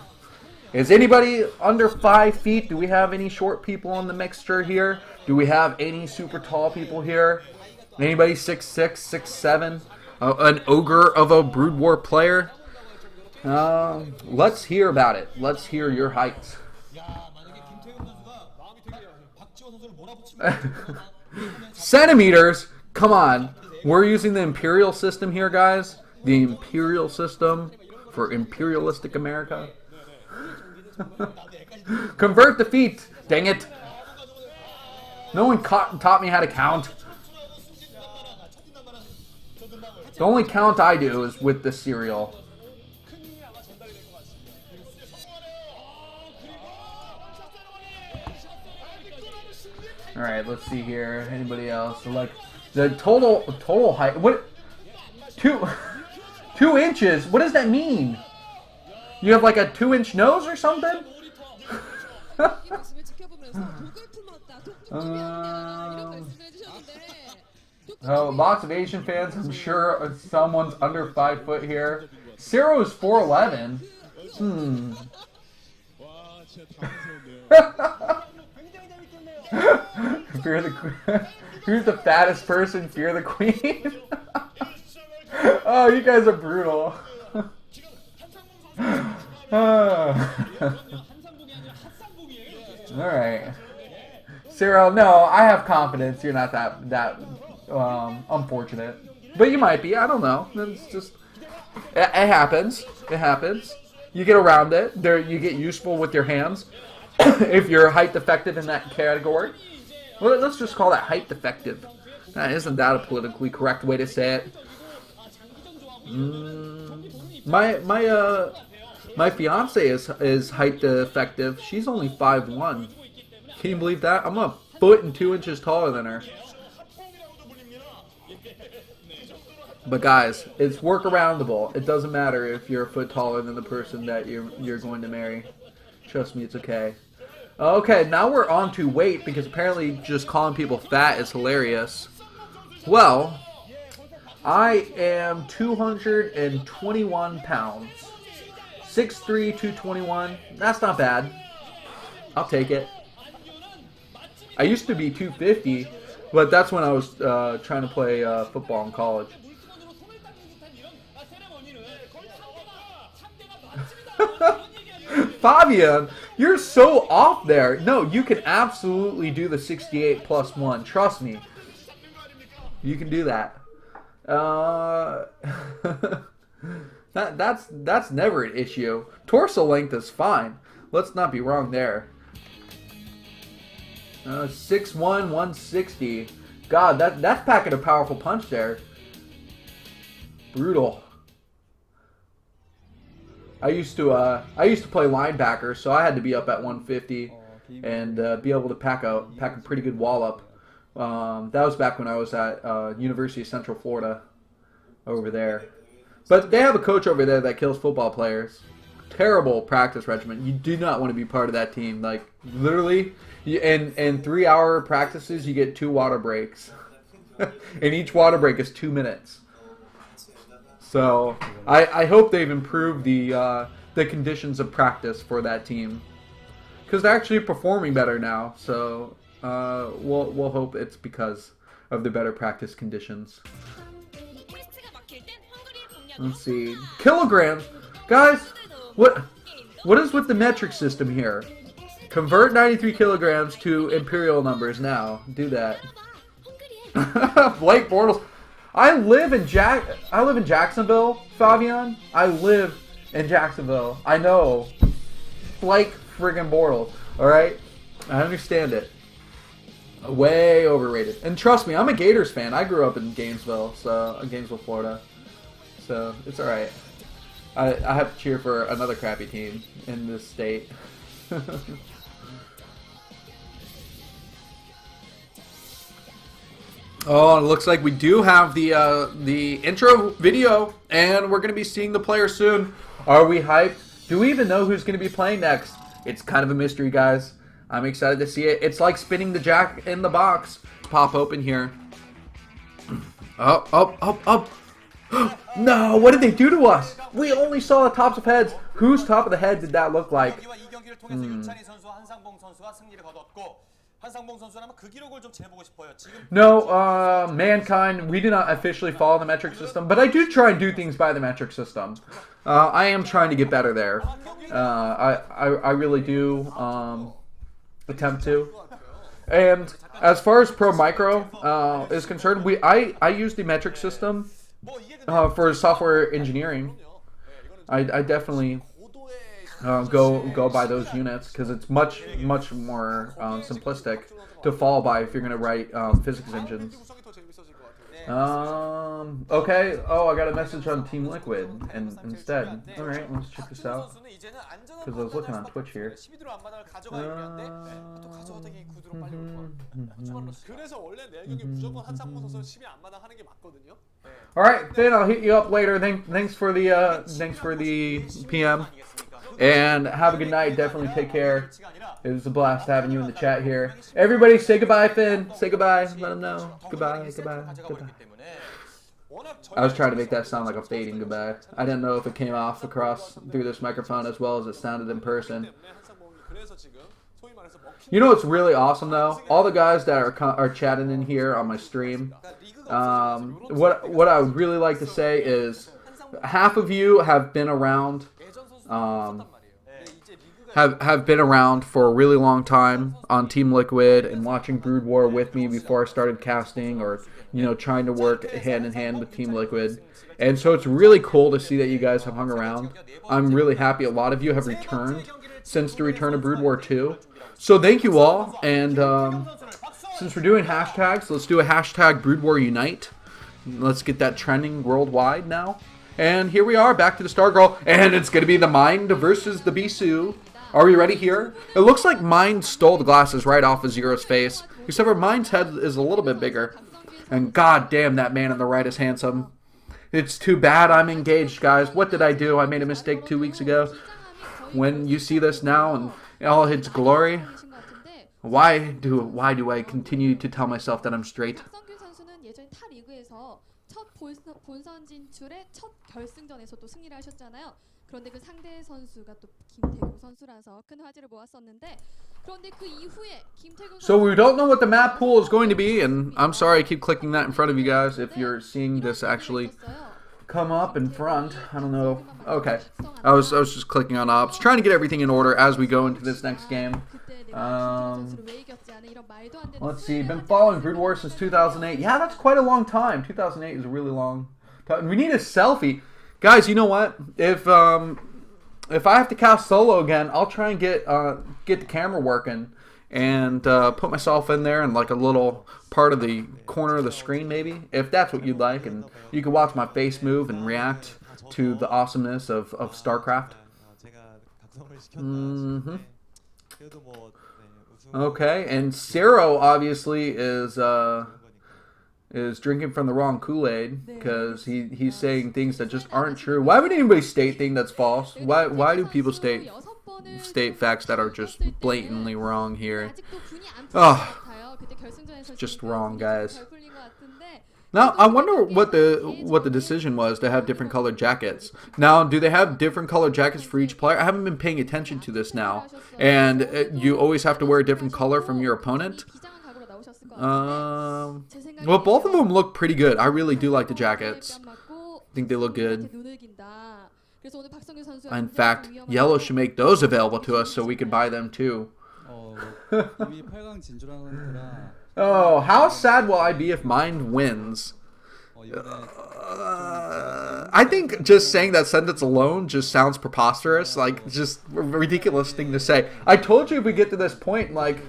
Is anybody under 5 feet? Do we have any short people in the mixture here? Do we have any super tall people here? Anybody 6'6", 6'7"? An ogre of a Brood War player? Let's hear about it. Let's hear your heights. Centimeters? Come on. We're using the imperial system here, guys. The imperial system for imperialistic America. Convert the feet. Dang it. No one taught me how to count. The only count I do is with the cereal. Alright, let's see here. Anybody else? Like the total height. What? 2 inches? What does that mean? You have like a 2-inch nose or something? Oh, lots of Asian fans. I'm sure someone's under 5 foot here. Ciro is 4'11". Fear the who's the fattest person? Fear the queen. Oh, you guys are brutal. Alright. Cyril, no, I have confidence you're not that unfortunate. But you might be, I don't know. It's just, it happens. It happens. You get around it. You get useful with your hands. If you're height defective in that category. Well, let's just call that height defective. Isn't that a politically correct way to say it? My fiance is height defective. She's only 5'1". Can you believe that? I'm 1 foot and 2 inches taller than her. But guys, it's workaroundable. It doesn't matter if you're a foot taller than the person that you're going to marry. Trust me, it's okay. Okay, now we're on to weight because apparently just calling people fat is hilarious. Well, I am 221 pounds. 6'3", 221. That's not bad. I'll take it. I used to be 250, but that's when I was trying to play football in college. Fabian, you're so off there. No, you can absolutely do the 68 plus 1. Trust me. You can do that. That's never an issue. Torso length is fine. Let's not be wrong there. 6'1", 160. God, that's packing a powerful punch there. Brutal. I used to play linebacker, so I had to be up at 150 and be able to pack a pretty good wallop. That was back when I was at University of Central Florida over there. But they have a coach over there that kills football players. Terrible practice regimen. You do not want to be part of that team. Like, literally, in 3-hour practices, you get 2 water breaks. And each water break is 2 minutes. So, I hope they've improved the conditions of practice for that team. Because they're actually performing better now. So, we'll hope it's because of the better practice conditions. Let's see. Kilograms. Guys, what is with the metric system here? Convert 93 kilograms to imperial numbers now. Do that. Blake Bortles. I live in Jacksonville, Fabian. I live in Jacksonville. I know. Blake friggin' Bortles. Alright? I understand it. Way overrated. And trust me, I'm a Gators fan. I grew up in Gainesville, Florida. So it's alright. I have to cheer for another crappy team in this state. Oh, it looks like we do have the intro video, and we're going to be seeing the players soon. Are we hyped? Do we even know who's going to be playing next? It's kind of a mystery, guys. I'm excited to see it. It's like spinning the jack in the box. Pop open here. Up. No, what did they do to us? We only saw the tops of heads. Whose top of the head did that look like? No, Mankind, we do not officially follow the metric system, but I do try and do things by the metric system. I am trying to get better there. I really do attempt to. And as far as Pro Micro is concerned, I use the metric system for software engineering. I definitely go by those units because it's much more simplistic to fall by if you're going to write physics engines. Okay. Oh, I got a message on Team Liquid instead. All right, let's check this out. Because I was looking on Twitch here. All right, Finn, I'll hit you up later. Thanks for the PM, and have a good night. Definitely take care. It was a blast having you in the chat here. Everybody, say goodbye, Finn. Say goodbye. Let him know. Goodbye. I was trying to make that sound like a fading goodbye. I didn't know if it came off through this microphone as well as it sounded in person. You know what's really awesome though? All the guys that are chatting in here on my stream. What I would really like to say is, half of you have been around. Have been around for a really long time on Team Liquid and watching Brood War with me before I started casting, or trying to work hand in hand with Team Liquid. And so it's really cool to see that you guys have hung around. I'm really happy a lot of you have returned since the return of Brood War 2. So thank you all, and since we're doing hashtags, let's do a hashtag Brood War Unite. Let's get that trending worldwide now. And here we are, back to the Star Girl, and it's going to be the Mind versus the Bisu. Are we ready here? It looks like Mind stole the glasses right off of Zero's face, except for Mind's head is a little bit bigger. And god damn, that man on the right is handsome. It's too bad I'm engaged, guys. What did I do? I made a mistake 2 weeks ago. When you see this now and all its glory, why do I continue to tell myself that I'm straight? 본선 진출의 첫 결승전에서 또 승리를 하셨잖아요. 그런데 그 상대 선수가 또 김태경 선수라서 큰 화제를 모았었는데, 그런데 그 이후에 김태경 So we don't know what the map pool is going to be, and I'm sorry I keep clicking that in front of you guys if you're seeing this actually come up in front. I don't know. Okay. I was just clicking on ops, trying to get everything in order as we go into this next game. Let's see. Been following Brood War since 2008. Yeah, that's quite a long time. 2008 is a really long time. We need a selfie. Guys, you know what? If I have to cast solo again, I'll try and get the camera working and put myself in there in like a little part of the corner of the screen maybe, if that's what you'd like, and you can watch my face move and react to the awesomeness of StarCraft. Okay, and Zero obviously is is drinking from the wrong Kool-Aid because he's saying things that just aren't true. Why would anybody state things that's false? Why do people state facts that are just blatantly wrong here? Oh, it's just wrong, guys. Now I wonder what the decision was to have different colored jackets. Now, do they have different colored jackets for each player? I haven't been paying attention to this now, and you always have to wear a different color from your opponent. Well, both of them look pretty good. I really do like the jackets. I think they look good. In fact, Yellow should make those available to us so we could buy them too. Oh, how sad will I be if Mind wins? I think just saying that sentence alone just sounds preposterous, like just a ridiculous thing to say. I told you if we get to this point, like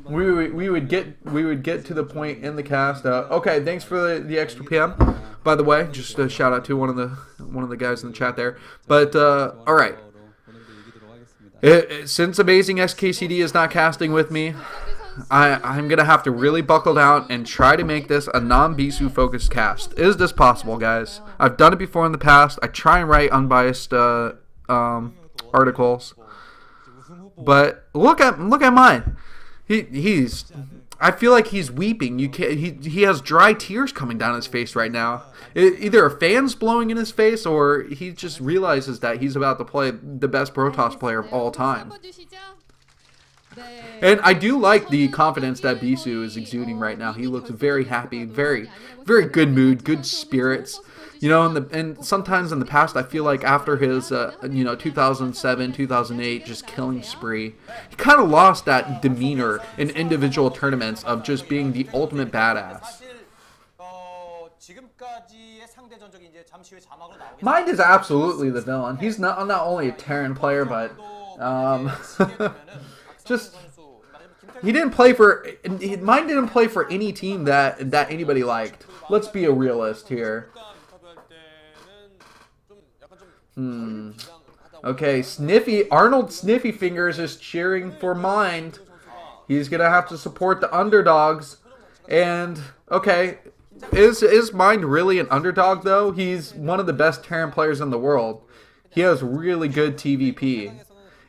we would get to the point in the cast. Okay, thanks for the extra PM. By the way, just a shout out to one of the guys in the chat there. But all right, since Amazing SKCD is not casting with me, I'm going to have to really buckle down and try to make this a non-Bisu focused cast. Is this possible, guys? I've done it before in the past. I try and write unbiased articles. But look at mine. I feel like he's weeping. He has dry tears coming down his face right now. Either a fan's blowing in his face or he just realizes that he's about to play the best Protoss player of all time. And I do like the confidence that Bisu is exuding right now. He looks very happy, very good mood, good spirits. You know, and sometimes in the past, I feel like after his, 2007, 2008 just killing spree, he kind of lost that demeanor in individual tournaments of just being the ultimate badass. Mind is absolutely the villain. He's not only a Terran player, but just Mind didn't play for any team that anybody liked. Let's be a realist here. Okay, Arnold Sniffy Fingers is cheering for Mind. He's gonna have to support the underdogs. And okay, is Mind really an underdog though? He's one of the best Terran players in the world. He has really good TVP.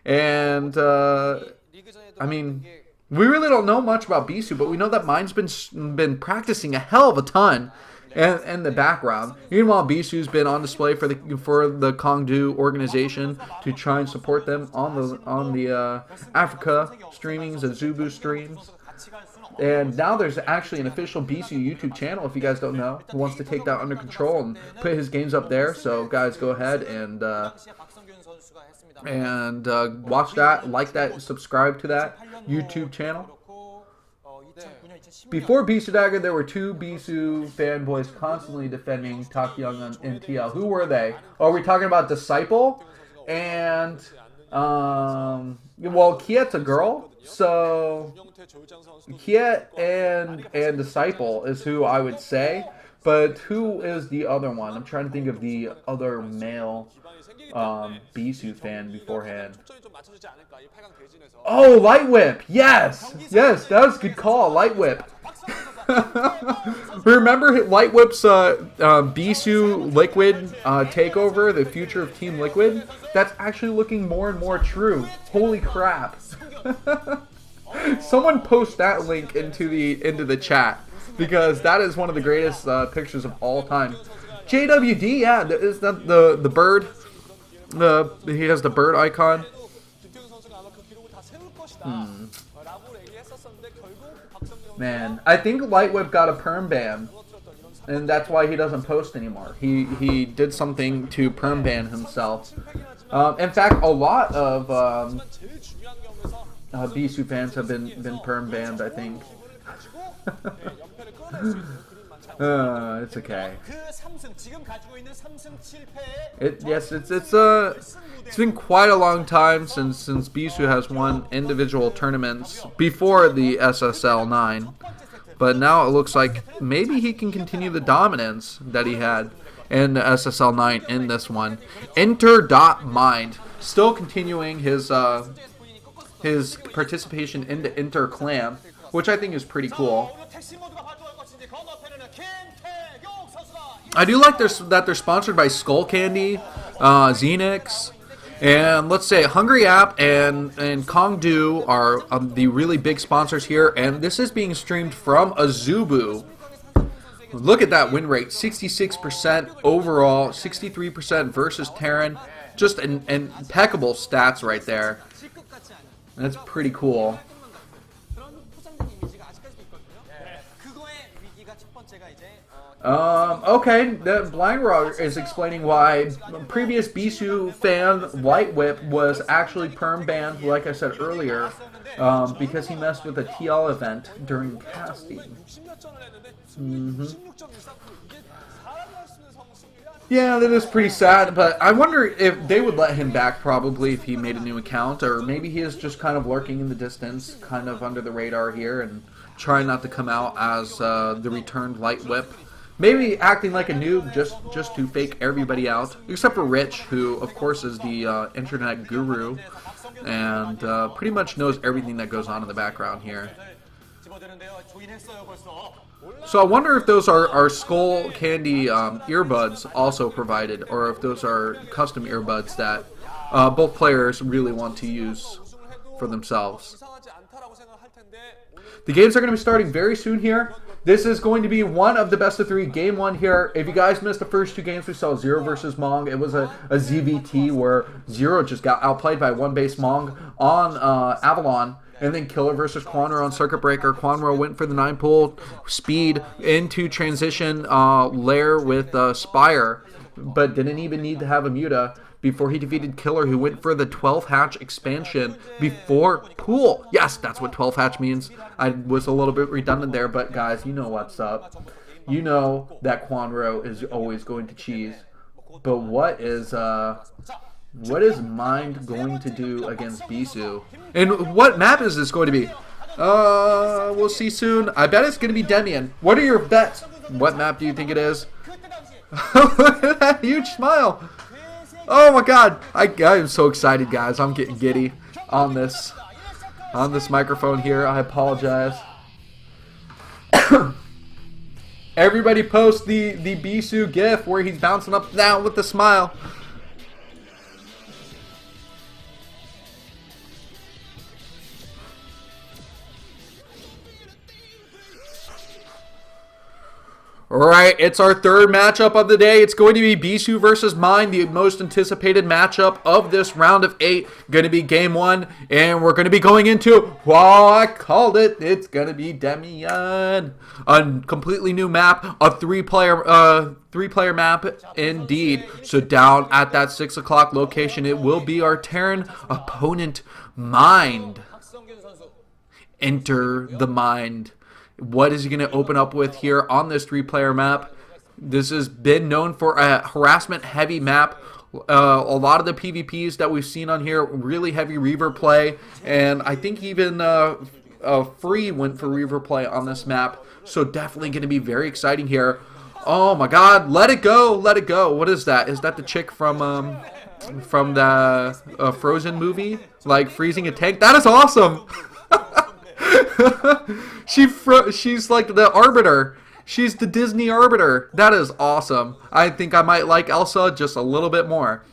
And I mean, we really don't know much about Bisu, but we know that Mind's been practicing a hell of a ton in the background. Meanwhile, Bisu's been on display for the Kongdoo organization to try and support them on the Africa streamings and Zubu streams. And now there's actually an official Bisu YouTube channel, if you guys don't know, who wants to take that under control and put his games up there. So guys, go ahead and watch that, like that, subscribe to that YouTube channel. Before BisuDagger, there were two Bisu fanboys constantly defending Takyung and TL. Who were they? Oh, are we talking about Disciple? And, well, Kiet's a girl, so Kiet and Disciple is who I would say. But who is the other one? I'm trying to think of the other male Bisu fan beforehand. Oh, Light Whip! Yes! Yes, that was a good call, Light Whip. Remember Light Whip's Bisu Liquid takeover, the future of Team Liquid? That's actually looking more and more true. Holy crap. Someone post that link into the chat, because that is one of the greatest pictures of all time. JWD, yeah, is that the bird? He has the bird icon. Man, I think Light Whip got a perm ban, and that's why he doesn't post anymore. He did something to perm ban himself. In fact, a lot of Bisu fans have been perm banned, I think. It's okay. It's been quite a long time since Bisu has won individual tournaments before the SSL 9, but now it looks like maybe he can continue the dominance that he had in the SSL 9 in this one. Mind still continuing his participation in the Inter clan, which I think is pretty cool. I do like that they're sponsored by Skull Candy, Xenix, and let's say Hungry App and Kongdoo are the really big sponsors here, and this is being streamed from Azubu. Look at that win rate, 66% overall, 63% versus Terran. Just an impeccable stats right there. That's pretty cool. Okay, the Blind Rock is explaining why previous Bisu fan Light Whip was actually perm banned, like I said earlier, because he messed with a TL event during casting. Yeah, that is pretty sad, but I wonder if they would let him back probably if he made a new account, or maybe he is just kind of lurking in the distance, kind of under the radar here, and trying not to come out as the returned Light Whip. Maybe acting like a noob just to fake everybody out, except for Rich, who of course is the internet guru and pretty much knows everything that goes on in the background here. So I wonder if those are Skull Candy earbuds also provided, or if those are custom earbuds that both players really want to use for themselves. The games are going to be starting very soon here. This is going to be one of the best of three. Game one here. If you guys missed the first two games, we saw Zero versus Mong. It was a ZVT where Zero just got outplayed by one base Mong on Avalon. And then Killer versus Quanro on Circuit Breaker. Quanro went for the 9-pull speed into transition lair with Spire, but didn't even need to have a Muta before he defeated Killer, who went for the 12 hatch expansion before pool. Yes, that's what 12 hatch means. I was a little bit redundant there, but guys, you know what's up. You know that Quanro is always going to cheese. But what is Mind going to do against Bisu? And what map is this going to be? We'll see soon. I bet it's going to be Demian. What are your bets? What map do you think it is? Look at that huge smile. Oh my god. I am so excited, guys. I'm getting giddy on this microphone here. I apologize. Everybody post the Bisu gif where he's bouncing up and down with a smile. Alright, it's our third matchup of the day. It's going to be Bisu versus Mind, the most anticipated matchup of this round of 8. Going to be game 1, and we're going to be going into, well, I called it, it's going to be Demian. A completely new map, a three-player map indeed. So down at that 6 o'clock location, it will be our Terran opponent, Mind. Enter the Mind. What is he going to open up with here on this 3-player map? This has been known for a harassment-heavy map. A lot of the PvPs that we've seen on here, really heavy Reaver play. And I think even Free went for Reaver play on this map. So definitely going to be very exciting here. Oh my god, let it go, let it go. What is that? Is that the chick from the Frozen movie? Like freezing a tank? That is awesome! She's like the Arbiter. She's the Disney Arbiter. That is awesome. I think I might like Elsa just a little bit more.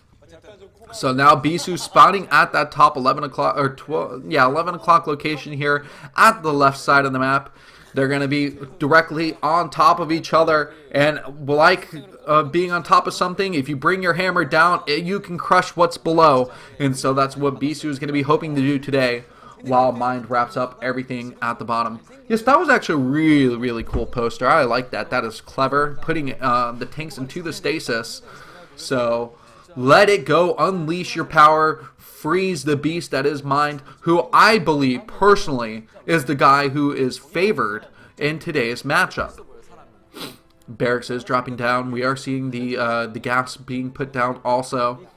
So now Bisu spawning at that top 11 o'clock or 11 o'clock location here at the left side of the map. They're going to be directly on top of each other, and like being on top of something, if you bring your hammer down, you can crush what's below. And so that's what Bisu is going to be hoping to do today, while Mind wraps up everything at the bottom. Yes, that was actually a really, really cool poster. I like that. That is clever. Putting the tanks into the stasis. So, let it go. Unleash your power. Freeze the beast that is Mind, who I believe, personally, is the guy who is favored in today's matchup. Barracks is dropping down. We are seeing the gas being put down also.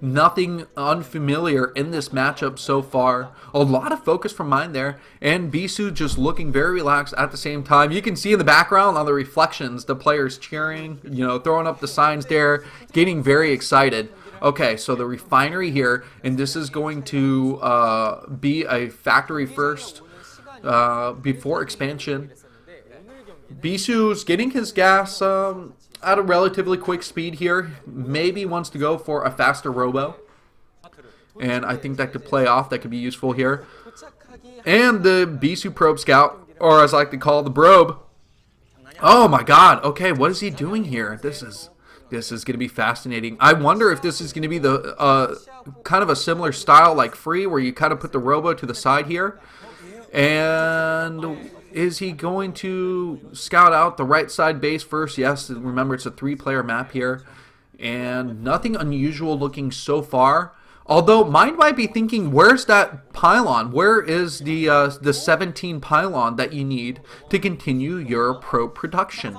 Nothing unfamiliar in this matchup so far. A lot of focus from Mind there, and Bisu just looking very relaxed at the same time. You can see in the background on the reflections, the players cheering, you know, throwing up the signs there, getting very excited. Okay, so the refinery here, and this is going to be a factory first before expansion. Bisu's getting his gas at a relatively quick speed here. Maybe wants to go for a faster robo. And I think that could play off. That could be useful here. And the Bisu Probe Scout, or as I like to call the Brobe. Oh my god. Okay, what is he doing here? This is going to be fascinating. I wonder if this is going to be the kind of a similar style like Free, where you kind of put the robo to the side here. And is he going to scout out the right side base first? Yes, remember it's a 3-player map here. And nothing unusual looking so far. Although Mind might be thinking, where's that pylon? Where is the 17 pylon that you need to continue your probe production?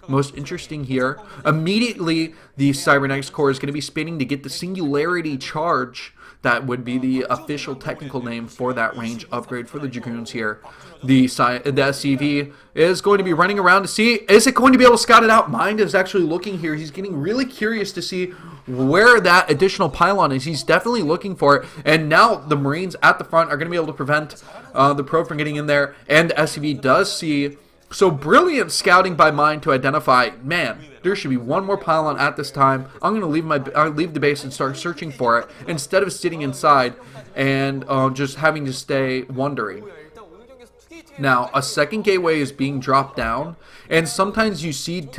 Most interesting here. Immediately, the Cybernetics core is going to be spinning to get the Singularity Charge. That would be the official technical name for that range upgrade for the Dragoons here. The SCV is going to be running around to see, is it going to be able to scout it out? Mind is actually looking here. He's getting really curious to see where that additional pylon is. He's definitely looking for it. And now the Marines at the front are going to be able to prevent the probe from getting in there. And the SCV does see. So brilliant scouting by Mind to identify, man, there should be one more pylon at this time. I'm going to leave the base and start searching for it instead of sitting inside and just having to stay wondering. Now, a second gateway is being dropped down, and sometimes you see,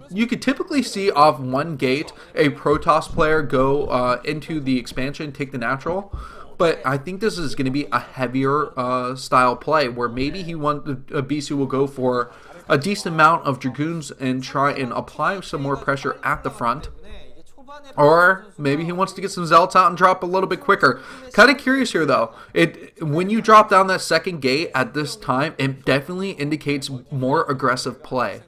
you could typically see off one gate a Protoss player go into the expansion, take the natural. But I think this is going to be a heavier style play, where maybe Bisu will go for a decent amount of Dragoons and try and apply some more pressure at the front. Or maybe he wants to get some Zealots out and drop a little bit quicker. Kind of curious here, though. When you drop down that second gate at this time, it definitely indicates more aggressive play.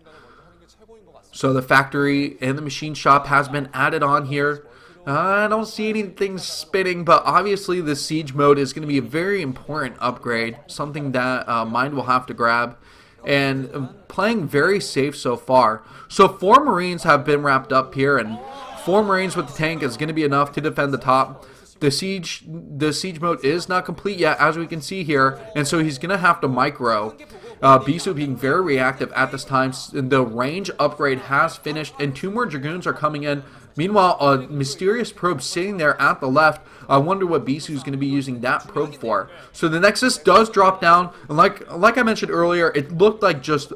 So the factory and the machine shop has been added on here. I don't see anything spinning, but obviously the siege mode is going to be a very important upgrade, something that Mind will have to grab, and playing very safe so far. So 4 Marines have been wrapped up here, and 4 Marines with the tank is going to be enough to defend the top. The siege mode is not complete yet, as we can see here, and so he's going to have to micro. Bisu being very reactive at this time. The range upgrade has finished, and 2 more Dragoons are coming in. Meanwhile, a mysterious probe sitting there at the left. I wonder what Bisu is going to be using that probe for. So the Nexus does drop down, and like I mentioned earlier, it looked like just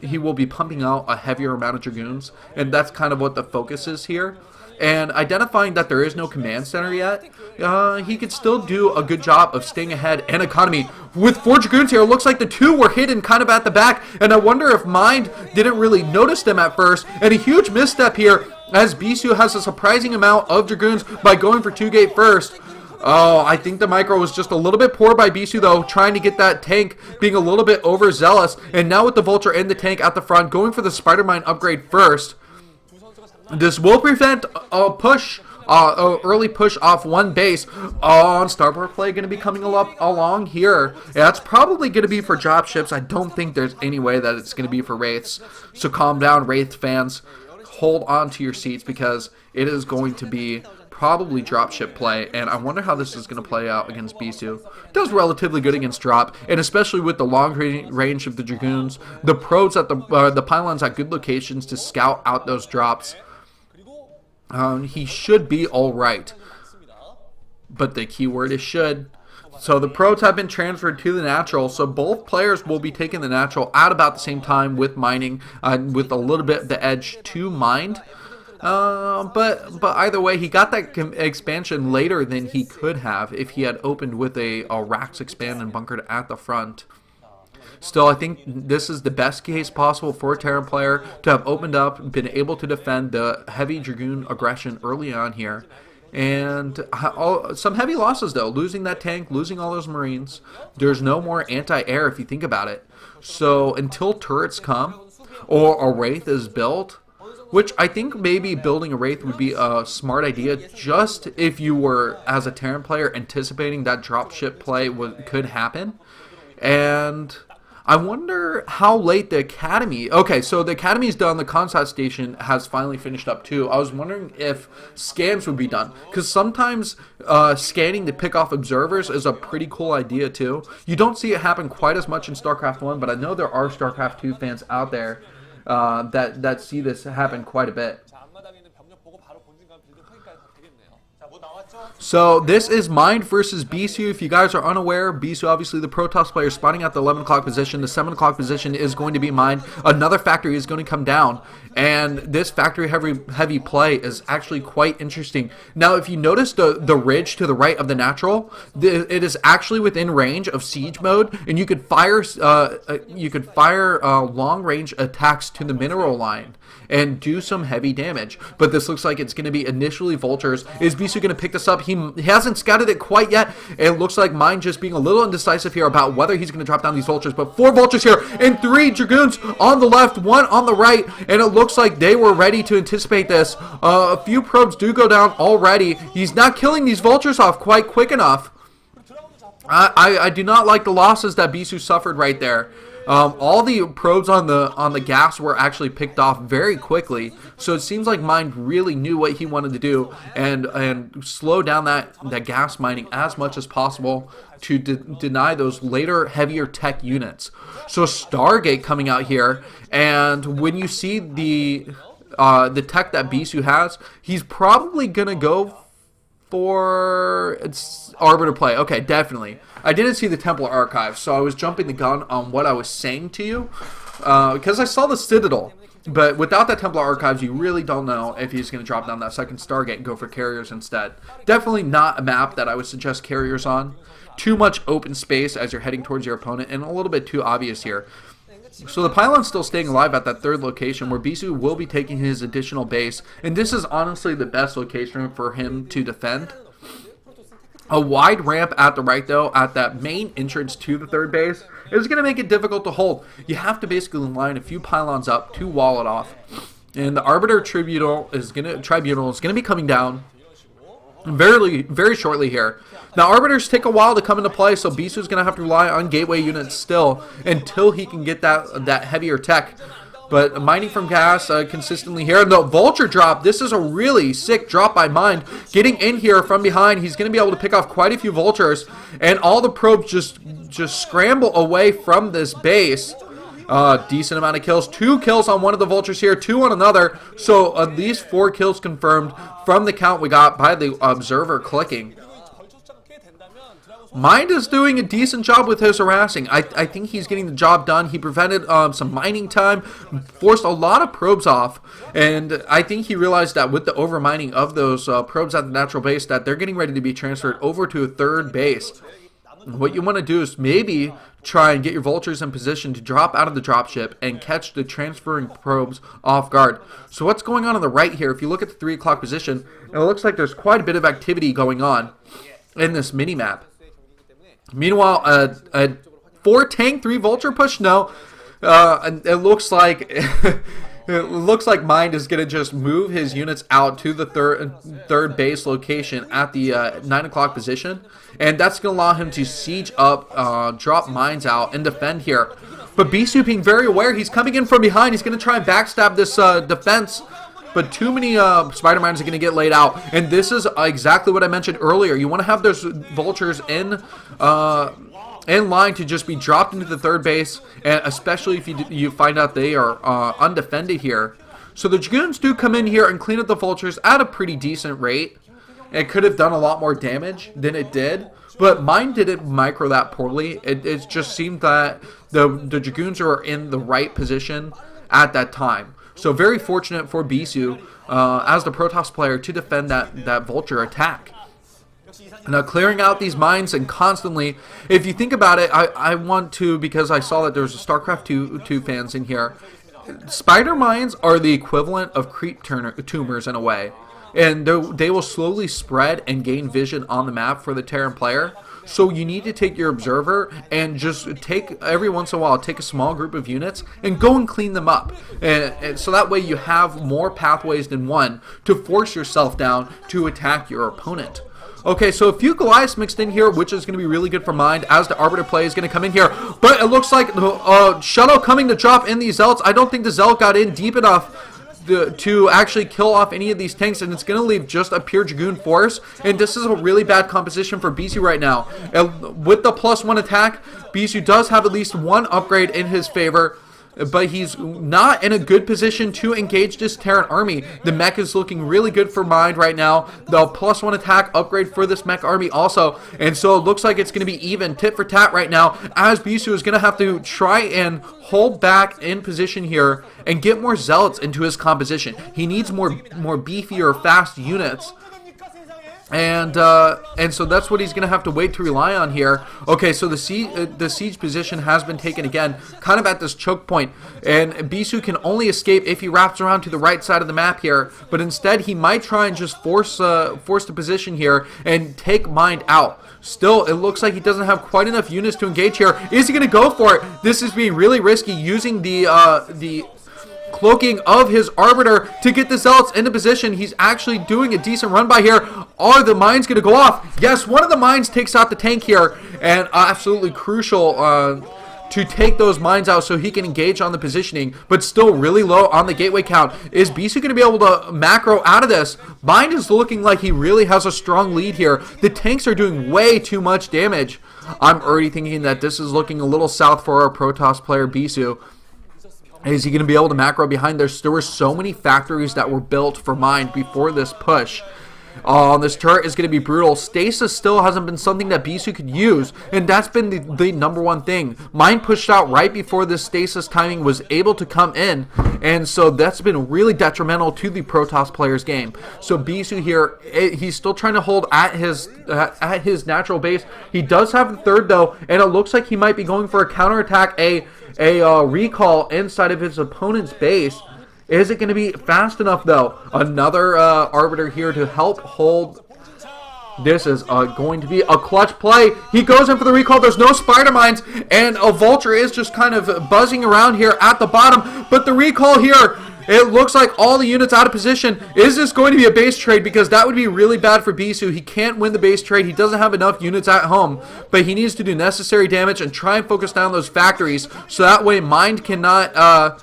he will be pumping out a heavier amount of Dragoons, and that's kind of what the focus is here. And identifying that there is no command center yet, he could still do a good job of staying ahead and economy. With 4 Dragoons here, it looks like the 2 were hidden kind of at the back, and I wonder if Mind didn't really notice them at first. And a huge misstep here, as Bisu has a surprising amount of Dragoons by going for 2 gate first. Oh, I think the micro was just a little bit poor by Bisu, though, trying to get that tank, being a little bit overzealous. And now with the Vulture and the tank at the front, going for the Spider-Mine upgrade first. This will prevent a push, early push off one base. On Starboard play going to be coming along here. Yeah, that's probably going to be for dropships. I don't think there's any way that it's going to be for Wraiths. So calm down, Wraith fans. Hold on to your seats, because it is going to be probably dropship play, and I wonder how this is going to play out against Bisu. Does relatively good against drop, and especially with the long range of the Dragoons. The probes at the pylons at good locations to scout out those drops. He should be alright, but the keyword is should. So the probes have been transferred to the natural, so both players will be taking the natural at about the same time with mining, with a little bit of the edge to Mind. But either way, he got that expansion later than he could have if he had opened with a Rax expand and bunkered at the front. Still, I think this is the best case possible for a Terran player to have opened up, been able to defend the heavy Dragoon aggression early on here. And some heavy losses, though. Losing that tank, losing all those Marines. There's no more anti-air if you think about it. So until turrets come, or a Wraith is built, which I think maybe building a Wraith would be a smart idea, just if you were, as a Terran player, anticipating that dropship play could happen. And I wonder how late the Academy... Okay, so the Academy's done. The Consat Station has finally finished up too. I was wondering if scans would be done. Because sometimes scanning to pick off observers is a pretty cool idea too. You don't see it happen quite as much in StarCraft 1, but I know there are StarCraft 2 fans out there that see this happen quite a bit. 자, 앞마당에 있는 병력 보고 바로 본진간 빌드 확인까지 다 되겠네요. 자, 뭐 나왔죠? So this is Mind versus Bisu. If you guys are unaware, Bisu, obviously the Protoss player, spawning at the 11 o'clock position. The 7 o'clock position is going to be Mind. Another factory is going to come down. And this factory heavy play is actually quite interesting. Now, if you notice the ridge to the right of the natural, it is actually within range of siege mode, and you could fire long range attacks to the mineral line and do some heavy damage. But this looks like it's going to be initially vultures. Is Bisu going to pick this up? He hasn't scouted it quite yet. It looks like Mind just being a little indecisive here about whether he's going to drop down these vultures. But 4 vultures here and 3 dragoons on the left, 1 on the right, and it looks like they were ready to anticipate this. A few probes do go down already. He's not killing these vultures off quite quick enough. I do not like the losses that Bisu suffered right there. All the probes on the gas were actually picked off very quickly, so it seems like Mind really knew what he wanted to do and slow down that gas mining as much as possible to deny those later heavier tech units. So Stargate coming out here, and when you see the tech that Bisu has, he's probably gonna go for Arbiter play. Okay, definitely. I didn't see the Templar Archive, so I was jumping the gun on what I was saying to you because I saw the Citadel. But without that Templar Archives, you really don't know if he's going to drop down that second Stargate and go for carriers instead. Definitely not a map that I would suggest carriers on. Too much open space as you're heading towards your opponent, and a little bit too obvious here. So the pylon's still staying alive at that 3rd location where Bisu will be taking his additional base, and this is honestly the best location for him to defend. A wide ramp at the right, though, at that main entrance to the 3rd base, is going to make it difficult to hold. You have to basically line a few pylons up to wall it off. And the Arbiter Tribunal is going to be coming down very shortly here. Now, Arbiters take a while to come into play, so Bisu is going to have to rely on gateway units still until he can get that heavier tech. But mining from gas consistently here. The vulture drop, this is a really sick drop by Mind. Getting in here from behind, he's going to be able to pick off quite a few vultures. And all the probes just scramble away from this base. Decent amount of kills. 2 kills on one of the vultures here, 2 on another. So at least 4 kills confirmed from the count we got by the observer clicking. Mind is doing a decent job with his harassing. I think he's getting the job done. He prevented some mining time, forced a lot of probes off, and I think he realized that with the overmining of those probes at the natural base that they're getting ready to be transferred over to a 3rd base. What you want to do is maybe try and get your vultures in position to drop out of the dropship and catch the transferring probes off guard. So what's going on the right here, if you look at the 3 o'clock position, it looks like there's quite a bit of activity going on in this mini-map. Meanwhile, a 4 tank, 3 vulture push? No. It looks like Mind is going to just move his units out to the third base location at the 9 o'clock position. And that's going to allow him to siege up, drop mines out, and defend here. But Bisu being very aware, he's coming in from behind. He's going to try and backstab this defense. But too many spider mines are going to get laid out. And this is exactly what I mentioned earlier. You want to have those vultures in line to just be dropped into the 3rd base. And especially if you find out they are undefended here. So the Dragoons do come in here and clean up the vultures at a pretty decent rate. It could have done a lot more damage than it did. But Mind didn't micro that poorly. It just seemed that the Dragoons were in the right position at that time. So very fortunate for Bisu as the Protoss player to defend that vulture attack. Now clearing out these mines and constantly, if you think about it, I want to, because I saw that there's a StarCraft 2 fans in here. Spider mines are the equivalent of creep tumors in a way. And they will slowly spread and gain vision on the map for the Terran player. So you need to take your observer and just every once in a while, take a small group of units and go and clean them up. And so that way you have more pathways than one to force yourself down to attack your opponent. Okay, so a few Goliaths mixed in here, which is going to be really good for Mind as the Arbiter play is going to come in here. But it looks like Shuttle coming to drop in these Zealots. I don't think the Zealot got in deep enough to actually kill off any of these tanks, and it's going to leave just a pure Dragoon force, and this is a really bad composition for Bisu right now. With the +1 attack, Bisu does have at least one upgrade in his favor, but he's not in a good position to engage this Terran army. The mech is looking really good for Mind right now. The +1 attack upgrade for this mech army also, and so it looks like it's going to be even tit for tat right now, as Bisu is going to have to try and hold back in position here and get more Zealots into his composition. He needs more beefier, fast units. And so that's what he's going to have to wait to rely on here. Okay, so the siege position has been taken again, kind of at this choke point. And Bisu can only escape if he wraps around to the right side of the map here. But instead, he might try and just force the position here and take Mind out. Still, it looks like he doesn't have quite enough units to engage here. Is he going to go for it? This is being really risky, using the cloaking of his Arbiter to get the Zealots into position. He's actually doing a decent run by here. Are the mines going to go off? Yes, one of the mines takes out the tank here, and absolutely crucial to take those mines out so he can engage on the positioning, but still really low on the gateway count. Is Bisu going to be able to macro out of this? Mind is looking like he really has a strong lead here. The tanks are doing way too much damage. I'm already thinking that this is looking a little south for our Protoss player Bisu. Is he going to be able to macro behind this? There were so many factories that were built for Mind before this push. This turret is going to be brutal. Stasis still hasn't been something that Bisu could use, and that's been the number one thing. Mind pushed out right before this stasis timing was able to come in, and so that's been really detrimental to the Protoss player's game. So Bisu here, he's still trying to hold at his natural base. He does have the third though, and it looks like he might be going for a counterattack, a recall inside of his opponent's base. Is it going to be fast enough though? Another Arbiter here to help hold. This is going to be a clutch play. He goes in for the recall. There's no spider mines, and a Vulture is just kind of buzzing around here at the bottom. But the recall here, it looks like all the units out of position. Is this going to be a base trade? Because that would be really bad for Bisu. He can't win the base trade. He doesn't have enough units at home, but he needs to do necessary damage and try and focus down those factories, so that way Mind cannot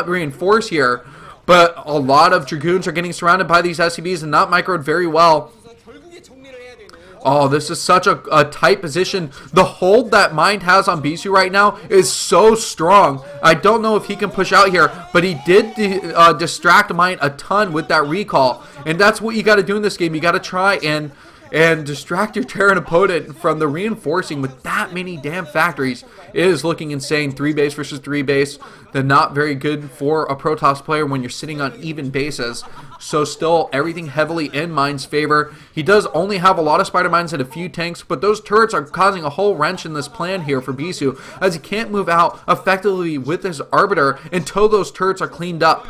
reinforce here. But a lot of Dragoons are getting surrounded by these SCVs and not microed very well. Oh, this is such a tight position. The hold that Mind has on Bisu right now is so strong. I don't know if he can push out here, but he did distract Mind a ton with that recall. And that's what you got to do in this game. You got to try and distract your Terran opponent from the reinforcing with that many damn factories. It is looking insane. 3 base versus 3 base. They're not very good for a Protoss player when you're sitting on even bases. So still everything heavily in Mind's favor. He does only have a lot of spider mines and a few tanks, but those turrets are causing a whole wrench in this plan here for Bisu, as he can't move out effectively with his Arbiter until those turrets are cleaned up.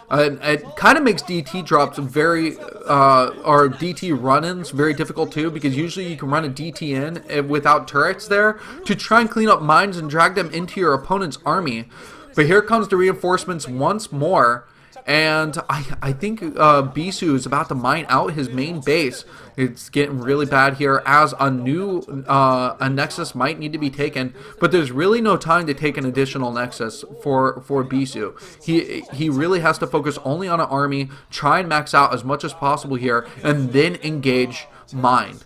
It kind of makes DT drops very, or DT run-ins very difficult too, because usually you can run a DT in without turrets there to try and clean up mines and drag them into your opponent's army. But here comes the reinforcements once more, and I think Bisu is about to mine out his main base. It's getting really bad here, as a new a Nexus might need to be taken, but there's really no time to take an additional Nexus for Bisu. He really has to focus only on an army, try and max out as much as possible here, and then engage Mind.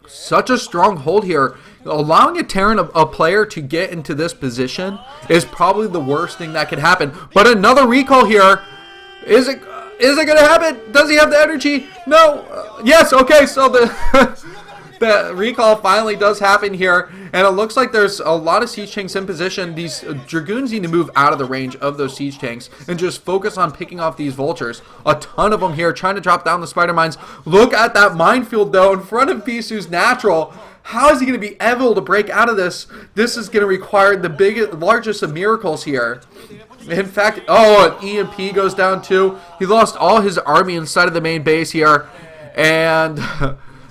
Such a strong hold here. Allowing a Terran, a player, to get into this position is probably the worst thing that could happen. But another recall here. Is it going to happen? Does he have the energy? No. Yes, okay, so the recall finally does happen here. And it looks like there's a lot of siege tanks in position. These Dragoons need to move out of the range of those siege tanks and just focus on picking off these Vultures. A ton of them here trying to drop down the spider mines. Look at that minefield though in front of Bisu's natural. How is he going to be able to break out of this? This is going to require the largest of miracles here. In fact, oh, an EMP goes down too. He lost all his army inside of the main base here. And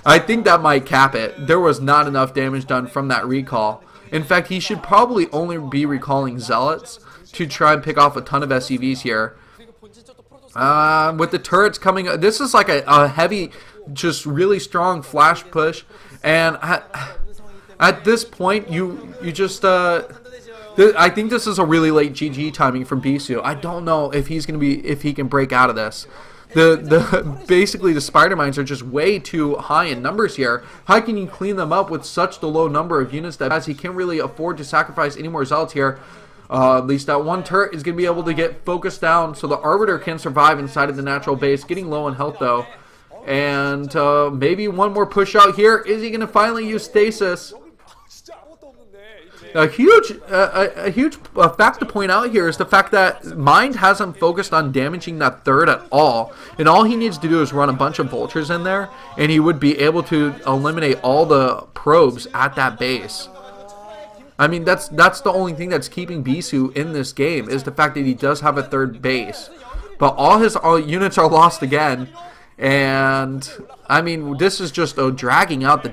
I think that might cap it. There was not enough damage done from that recall. In fact, he should probably only be recalling Zealots to try and pick off a ton of SCVs here. With the turrets coming, this is like a heavy, just really strong flash push, and at this point, you just I think this is a really late GG timing from Bisu. I don't know if he can break out of this. Basically the spider mines are just way too high in numbers here. How can you clean them up with such the low number of units that he can't really afford to sacrifice any more zealots here? At least that one turret is going to be able to get focused down so the Arbiter can survive inside of the natural base. Getting low in health though. And maybe one more push out here. Is he going to finally use stasis? A huge fact to point out here is the fact that Mind hasn't focused on damaging that third at all. And all he needs to do is run a bunch of vultures in there, and he would be able to eliminate all the probes at that base. I mean, that's the only thing that's keeping Bisu in this game, is the fact that he does have a third base. But all his units are lost again. And I mean, this is just dragging out the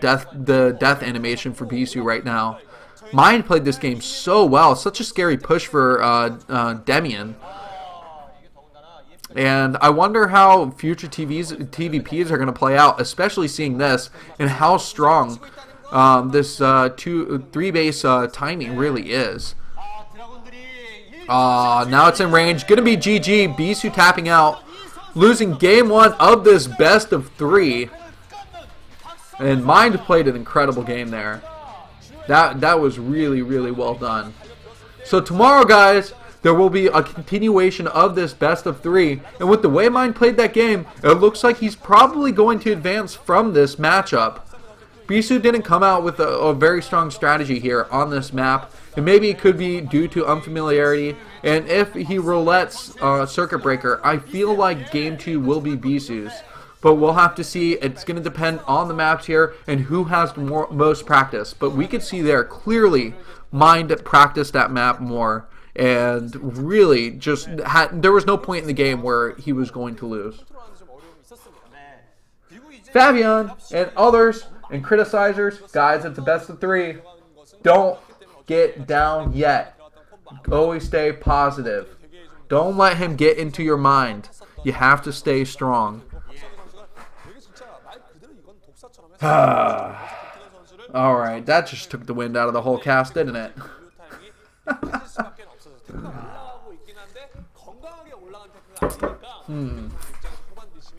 death animation for Bisu right now. Mind played this game so well. Such a scary push for Demian. And I wonder how future TVPs are going to play out, especially seeing this and how strong this 3 base timing really is. Now it's in range. Going to be GG. Bisu tapping out. Losing game 1 of this best of 3. And Mind played an incredible game there. That was really, really well done. So tomorrow, guys, there will be a continuation of this best of 3. And with the way Mind played that game, it looks like he's probably going to advance from this matchup. Bisu didn't come out with a very strong strategy here on this map. And maybe it could be due to unfamiliarity. And if he roulettes Circuit Breaker, I feel like game 2 will be Bisu's. But we'll have to see. It's going to depend on the maps here and who has the most practice. But we could see there clearly Mind practiced that map more. And really just there was no point in the game where he was going to lose. Fabian and others and criticizers, guys, it's a best of 3. Don't get down yet. Always stay positive. Don't let him get into your mind. You have to stay strong. Alright, that just took the wind out of the whole cast, didn't it?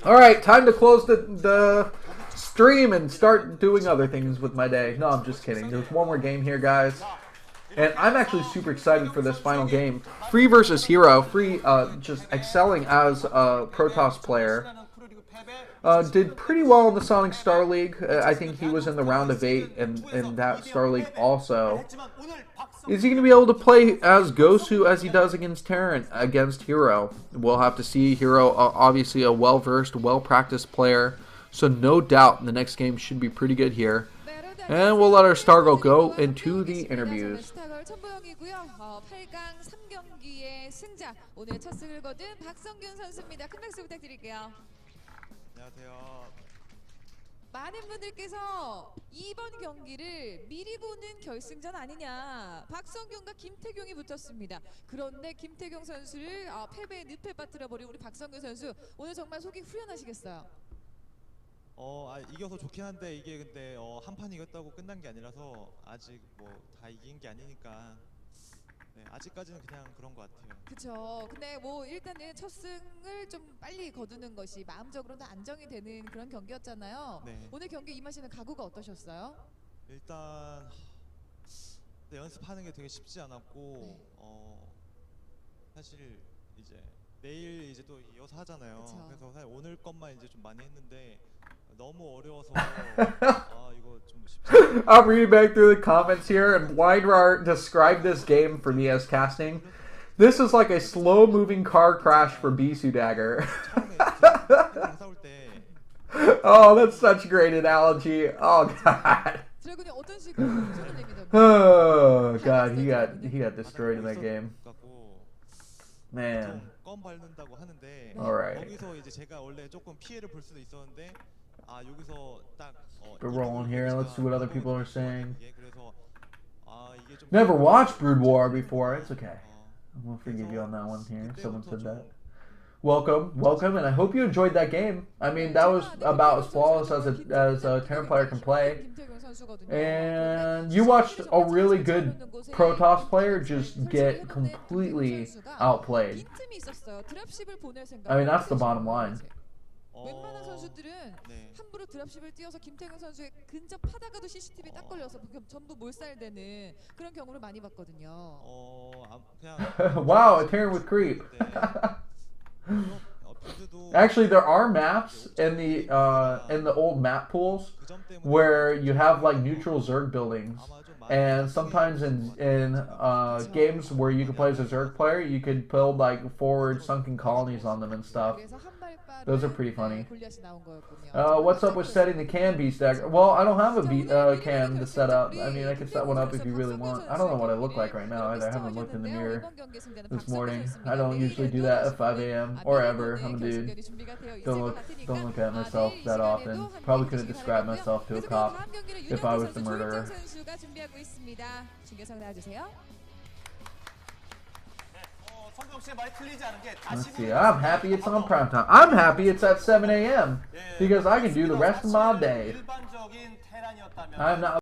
Alright, time to close the stream and start doing other things with my day. No, I'm just kidding. There's one more game here, guys. And I'm actually super excited for this final game. Free versus Hero. Free just excelling as a Protoss player. Did pretty well in the Sonic Star League. I think he was in the round of 8 in that Star League also. Is he going to be able to play as Gosu as he does against Terran, against Hero? We'll have to see. Hero, obviously a well-versed, well-practiced player. So no doubt the next game should be pretty good here. And we'll let our Stargirl go into the interviews. 많은 분들께서 이번 경기를 미리 보는 결승전 아니냐. 박성균과 김태경이 붙었습니다. 그런데 김태경 선수를 패배의 늪에 빠뜨려버린 우리 박성균 선수, 오늘 정말 속이 후련하시겠어요. 이겨서 좋긴 한데 이게 근데 한 판 이겼다고 끝난 게 아니라서 아직 뭐 다 이긴 게 아니니까 네, 아직까지는 그냥 그런 것 같아요. 그렇죠. 근데 뭐 일단은 첫 승을 좀 빨리 거두는 것이 마음적으로는 안정이 되는 그런 경기였잖아요. 네. 오늘 경기 임하시는 각오가 어떠셨어요? 일단 연습하는 게 되게 쉽지 않았고 사실 이제 내일 이제 또 이어서 하잖아요. 그쵸. 그래서 사실 오늘 것만 이제 좀 많이 했는데 너무 어려워서 이거 좀 쉽지 않아요. I'm reading back through the comments here, and Blindrar described this game for me as casting. This is like a slow-moving car crash for BisuDagger. Oh, that's such a great analogy. Oh God. Oh God, he got destroyed in that game. Man. 껌 밟는다고 하는데 Alright. 여기서 이제 제가 원래 조금 피해를 볼 수도 있었는데 여기서 딱 We're rolling here. Let's see what other people are saying. 그래서 이게 좀 Never watched Brood War before. It's okay. We'll forgive you on that one here. Someone said that. welcome, and I hope you enjoyed that game. I mean, that was about as flawless as a Terran player can play. And you watched a really good Protoss player just get completely outplayed. I mean, that's the bottom line. 웬만한 선수들은 함부로 드랍십을 띄워서 김태균 선수의 근접하다가도 CCTV 딱 걸려서 전부 몰살되는 그런 경우를 많이 봤거든요. 그냥 wow, a Terran with creep. Actually, there are maps in the old map pools where you have like neutral Zerg buildings, and sometimes in games where you can play as a Zerg player, you could build like forward sunken colonies on them and stuff. Those are pretty funny. What's up with setting the can BisuDagger? Well, I don't have a can to set up. I mean, I can set one up if you really want. I don't know what I look like right now either. I haven't looked in the mirror this morning. I don't usually do that at 5 a.m. or ever. I'm a dude. Don't look at myself that often. Probably couldn't describe myself to a cop if I was the murderer. Let's see. I'm happy it's on prime time. I'm happy it's at 7 a.m. because I can do the rest of my day. I'm not